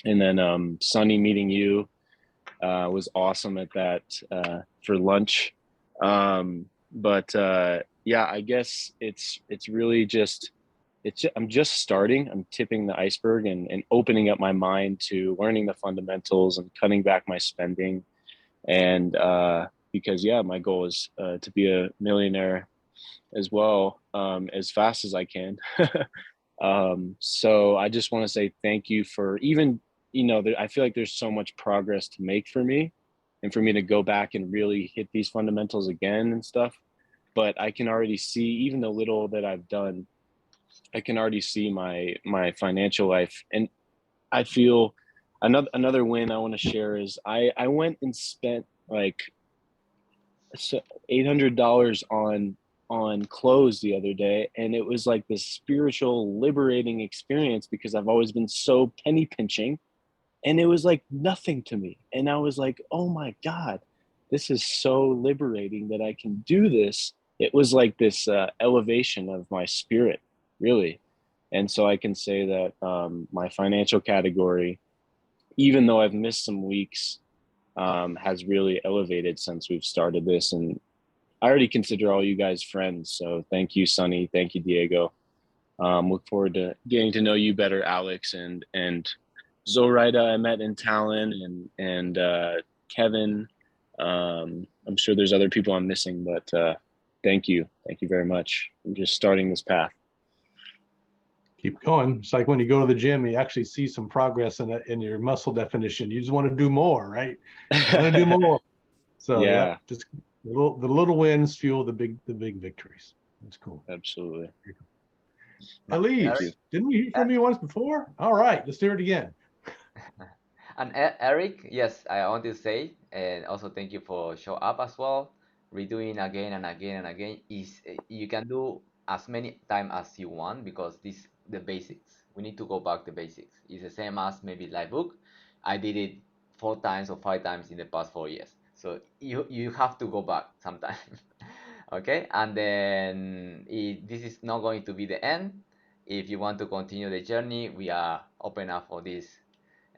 and then Sonny, meeting you was awesome at that for lunch. Yeah, I guess it's really just I'm just starting. I'm tipping the iceberg and opening up my mind to learning the fundamentals and cutting back my spending. And because, yeah, my goal is to be a millionaire as well, as fast as I can. So I just want to say thank you for even, I feel like there's so much progress to make for me, and for me to go back and really hit these fundamentals again and stuff. But I can already see, even the little that I've done, I can already see my financial life. And I feel another win I want to share is I went and spent like $800 on clothes the other day, and it was like this spiritual liberating experience, because I've always been so penny pinching, and it was like nothing to me. And I was like, oh my God, this is so liberating that I can do this. It was like this elevation of my spirit, really. And so I can say that my financial category, even though I've missed some weeks, has really elevated since we've started this. And I already consider all you guys friends. So thank you, Sonny. Thank you, Diego. Look forward to getting to know you better, Alex, and Zoraida I met in Talon, and Kevin. I'm sure there's other people I'm missing, but thank you. Thank you very much. I'm just starting this path. Keep going. It's like when you go to the gym, you actually see some progress in your muscle definition. You just want to do more, right? You want to do more. So yeah, just the little wins fuel the big victories. That's cool. Absolutely. Elyse, didn't we hear from you once before? All right, let's hear it again. And Eric, yes, I want to say, and also thank you for show up as well. Redoing again and again and again is you can do as many time as you want, because the basics. We need to go back to basics. It's the same as maybe live book. I did it 4 times or 5 times in the past 4 years. So you have to go back sometime. Okay, and then this is not going to be the end. If you want to continue the journey, we are open up for this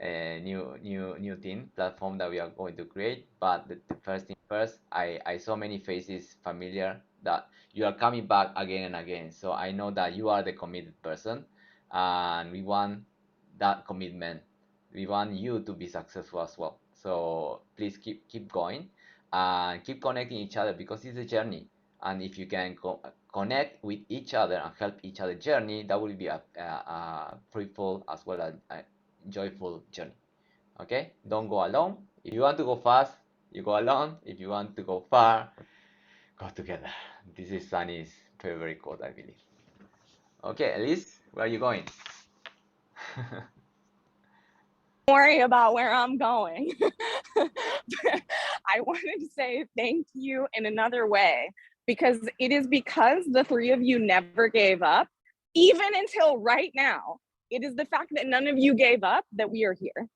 new team platform that we are going to create. But the first thing first, I saw many faces familiar that you are coming back again and again. So I know that you are the committed person, and we want that commitment We want you to be successful as well. So please keep going and keep connecting each other, because it's a journey. And if you can connect with each other and help each other journey, that will be a fruitful as well as a joyful journey. Okay, don't go alone. If you want to go fast, you go alone. If you want to go far, go together. This is Sunny's favorite quote, I believe. Okay, Elyse, where are you going? Don't worry about where I'm going. I wanted to say thank you in another way, because it is because the three of you never gave up, even until right now. It is the fact that none of you gave up that we are here.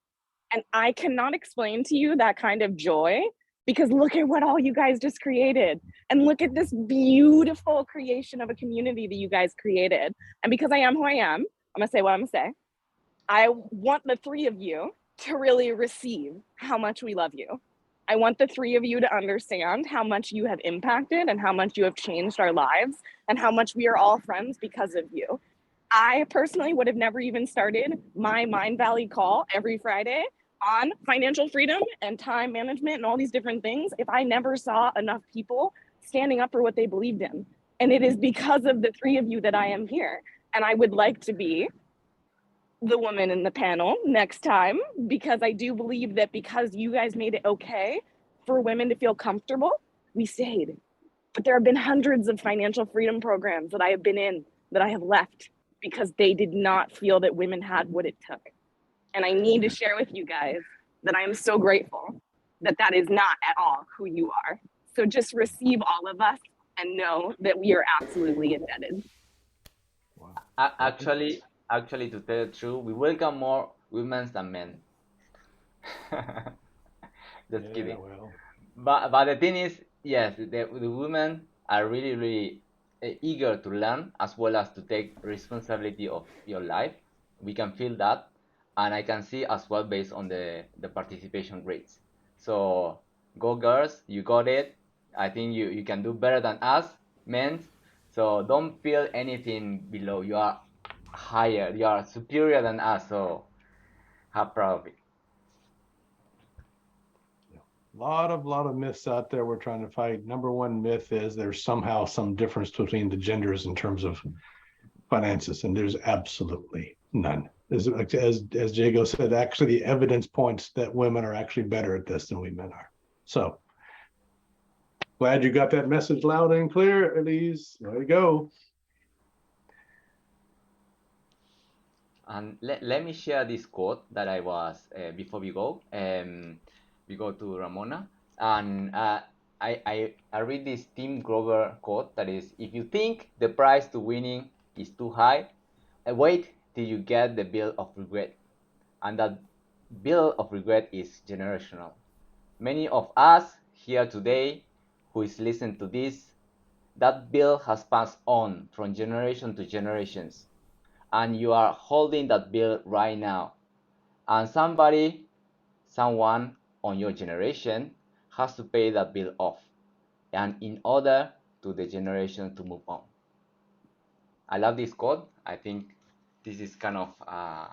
And I cannot explain to you that kind of joy, because look at what all you guys just created. And look at this beautiful creation of a community that you guys created. And because I am who I am, I'm gonna say what I'm gonna say. I want the three of you to really receive how much we love you. I want the three of you to understand how much you have impacted and how much you have changed our lives and how much we are all friends because of you. I personally would have never even started my Mind Valley call every Friday on financial freedom and time management and all these different things if I never saw enough people standing up for what they believed in. And it is because of the three of you that I am here. And I would like to be the woman in the panel next time, because I do believe that because you guys made it okay for women to feel comfortable, we stayed. But there have been hundreds of financial freedom programs that I have been in that I have left because they did not feel that women had what it took. And I need to share with you guys that I am so grateful that that is not at all who you are. So just receive all of us and know that we are absolutely indebted. Actually, to tell the truth, we welcome more women than men. Just kidding. Well. But the thing is, yes, the women are really eager to learn as well as to take responsibility of your life. We can feel that, and I can see as well based on the participation rates. So go girls, you got it. I think you can do better than us, men. So don't feel anything below. You are higher, you are superior than us. So have proud of it. Lot of myths out there we're trying to fight. Number one myth is there's somehow some difference between the genders in terms of finances, and there's absolutely none. As Jago said, actually the evidence points that women are actually better at this than we men are. So glad you got that message loud and clear, Elyse. There you go. And let me share this quote that I was before we go. We go to Ramona, and I read this Tim Grover quote that is, if you think the price to winning is too high, wait till you get the bill of regret. And that bill of regret is generational. Many of us here today who is listening to this, that bill has passed on from generation to generations, and you are holding that bill right now. And someone on your generation has to pay that bill off, and in order to the generation to move on. I love this quote. I think this is kind of a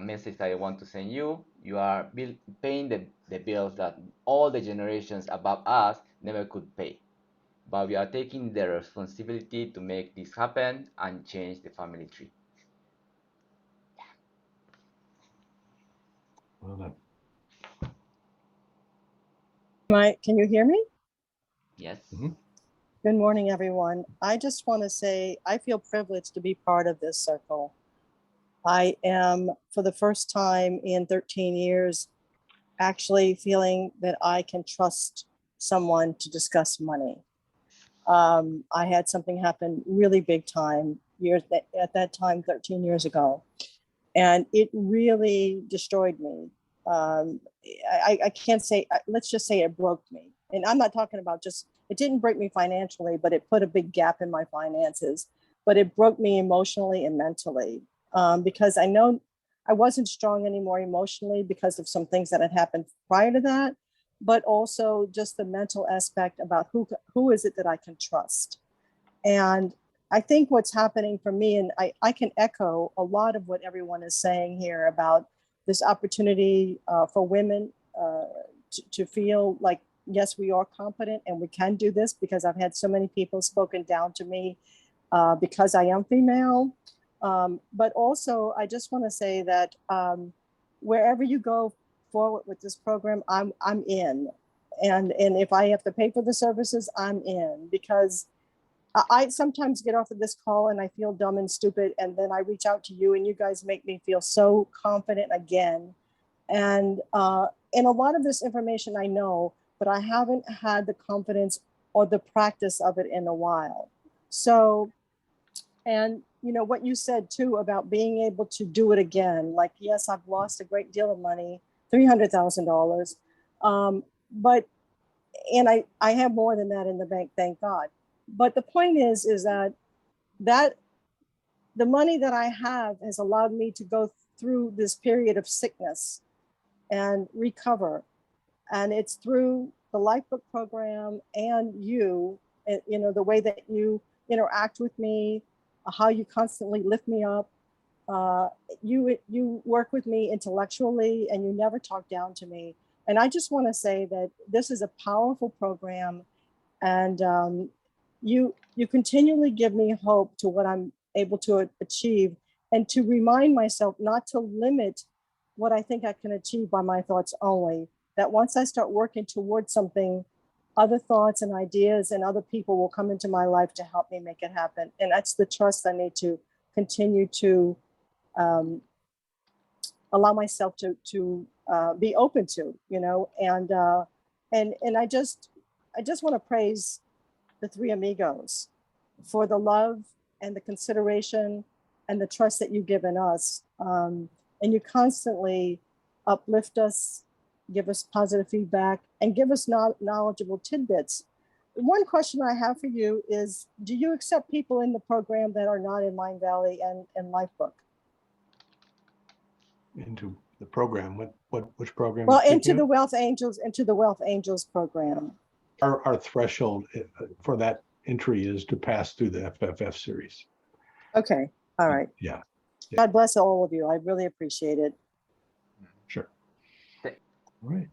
message that I want to send you. You are paying the bills that all the generations above us never could pay, but we are taking the responsibility to make this happen and change the family tree. Well done. Can you hear me? Yes. Good morning, everyone. I just want to say I feel privileged to be part of this circle. I am, for the first time in 13 years, actually feeling that I can trust someone to discuss money. I had something happen really big time at that time, 13 years ago, and it really destroyed me. I can't say, let's just say it broke me. And I'm not talking about just, it didn't break me financially, but it put a big gap in my finances, but it broke me emotionally and mentally, because I know I wasn't strong anymore emotionally because of some things that had happened prior to that, but also just the mental aspect about who is it that I can trust. And I think what's happening for me, and I can echo a lot of what everyone is saying here about this opportunity for women to feel like, yes, we are competent and we can do this, because I've had so many people spoken down to me because I am female. But also, I just want to say that wherever you go forward with this program, I'm in. And if I have to pay for the services, I'm in, because I sometimes get off of this call and I feel dumb and stupid. And then I reach out to you and you guys make me feel so confident again. And a lot of this information I know, but I haven't had the confidence or the practice of it in a while. So, and you know, what you said too about being able to do it again, like, yes, I've lost a great deal of money, $300,000. But, and I have more than that in the bank, thank God. But the point is that the money that I have has allowed me to go through this period of sickness and recover. And it's through the Lifebook program and you know, the way that you interact with me, how you constantly lift me up. You work with me intellectually and you never talk down to me. And I just want to say that this is a powerful program, and you continually give me hope to what I'm able to achieve, and to remind myself not to limit what I think I can achieve by my thoughts only. That once I start working towards something, other thoughts and ideas and other people will come into my life to help me make it happen. And that's the trust I need to continue to allow myself to be open to, you know. And I just want to praise the three amigos for the love and the consideration and the trust that you've given us. And you constantly uplift us, give us positive feedback, and give us knowledgeable tidbits. One question I have for you is, do you accept people in the program that are not in Mind Valley and Lifebook? Into the program, which program? Well, into the Wealth Angels program. Our threshold for that entry is to pass through the FFF series. Okay, all right. Yeah. God bless all of you. I really appreciate it. Sure. All right.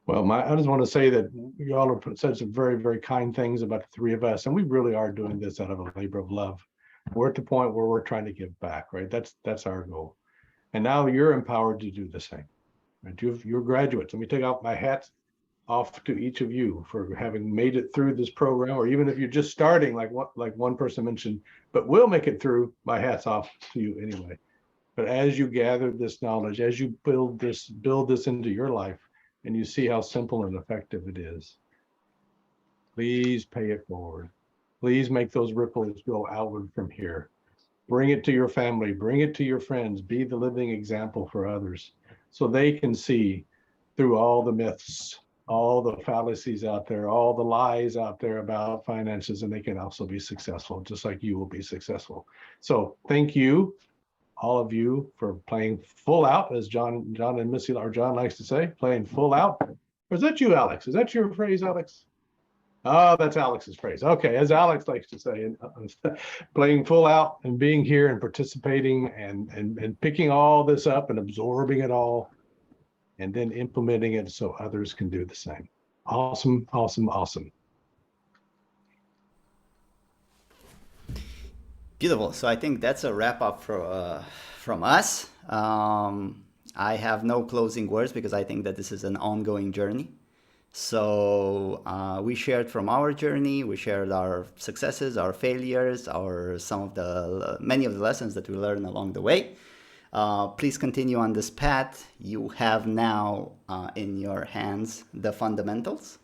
Well, I just want to say that you all have said some very, very kind things about the three of us, and we really are doing this out of a labor of love. We're at the point where we're trying to give back, right? That's our goal. And now you're empowered to do the same. Right? You're graduates. Let me take off my hat off to each of you for having made it through this program, or even if you're just starting, like one person mentioned, but we'll make it through. My hat's off to you anyway. But as you gather this knowledge, as you build this into your life, and you see how simple and effective it is, please pay it forward. Please make those ripples go outward from here. Bring it to your family, bring it to your friends, be the living example for others, so they can see through all the myths, all the fallacies out there, all the lies out there about finances, and they can also be successful, just like you will be successful. So thank you, all of you, for playing full out, as John and Missy, or John likes to say, playing full out. Or is that you, Alex? Is that your phrase, Alex? Oh, that's Alex's phrase. Okay, as Alex likes to say, playing full out and being here and participating and picking all this up and absorbing it all, and then implementing it so others can do the same. Awesome, awesome, awesome. Beautiful. So I think that's a wrap up from us. I have no closing words because I think that this is an ongoing journey. So we shared from our journey, we shared our successes, our failures, many of the lessons that we learned along the way. Please continue on this path. You have now in your hands the fundamentals.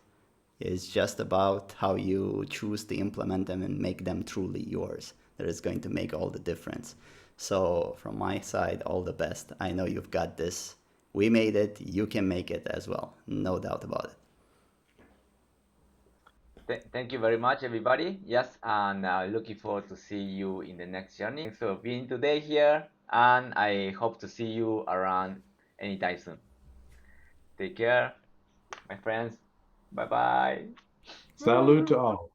It's just about how you choose to implement them and make them truly yours. That is going to make all the difference. So from my side, all the best. I know you've got this. We made it. You can make it as well. No doubt about it. Thank you very much, everybody. Yes, and looking forward to see you in the next journey. Thanks for being today here, and I hope to see you around anytime soon. Take care, my friends. Bye-bye. Salute to all.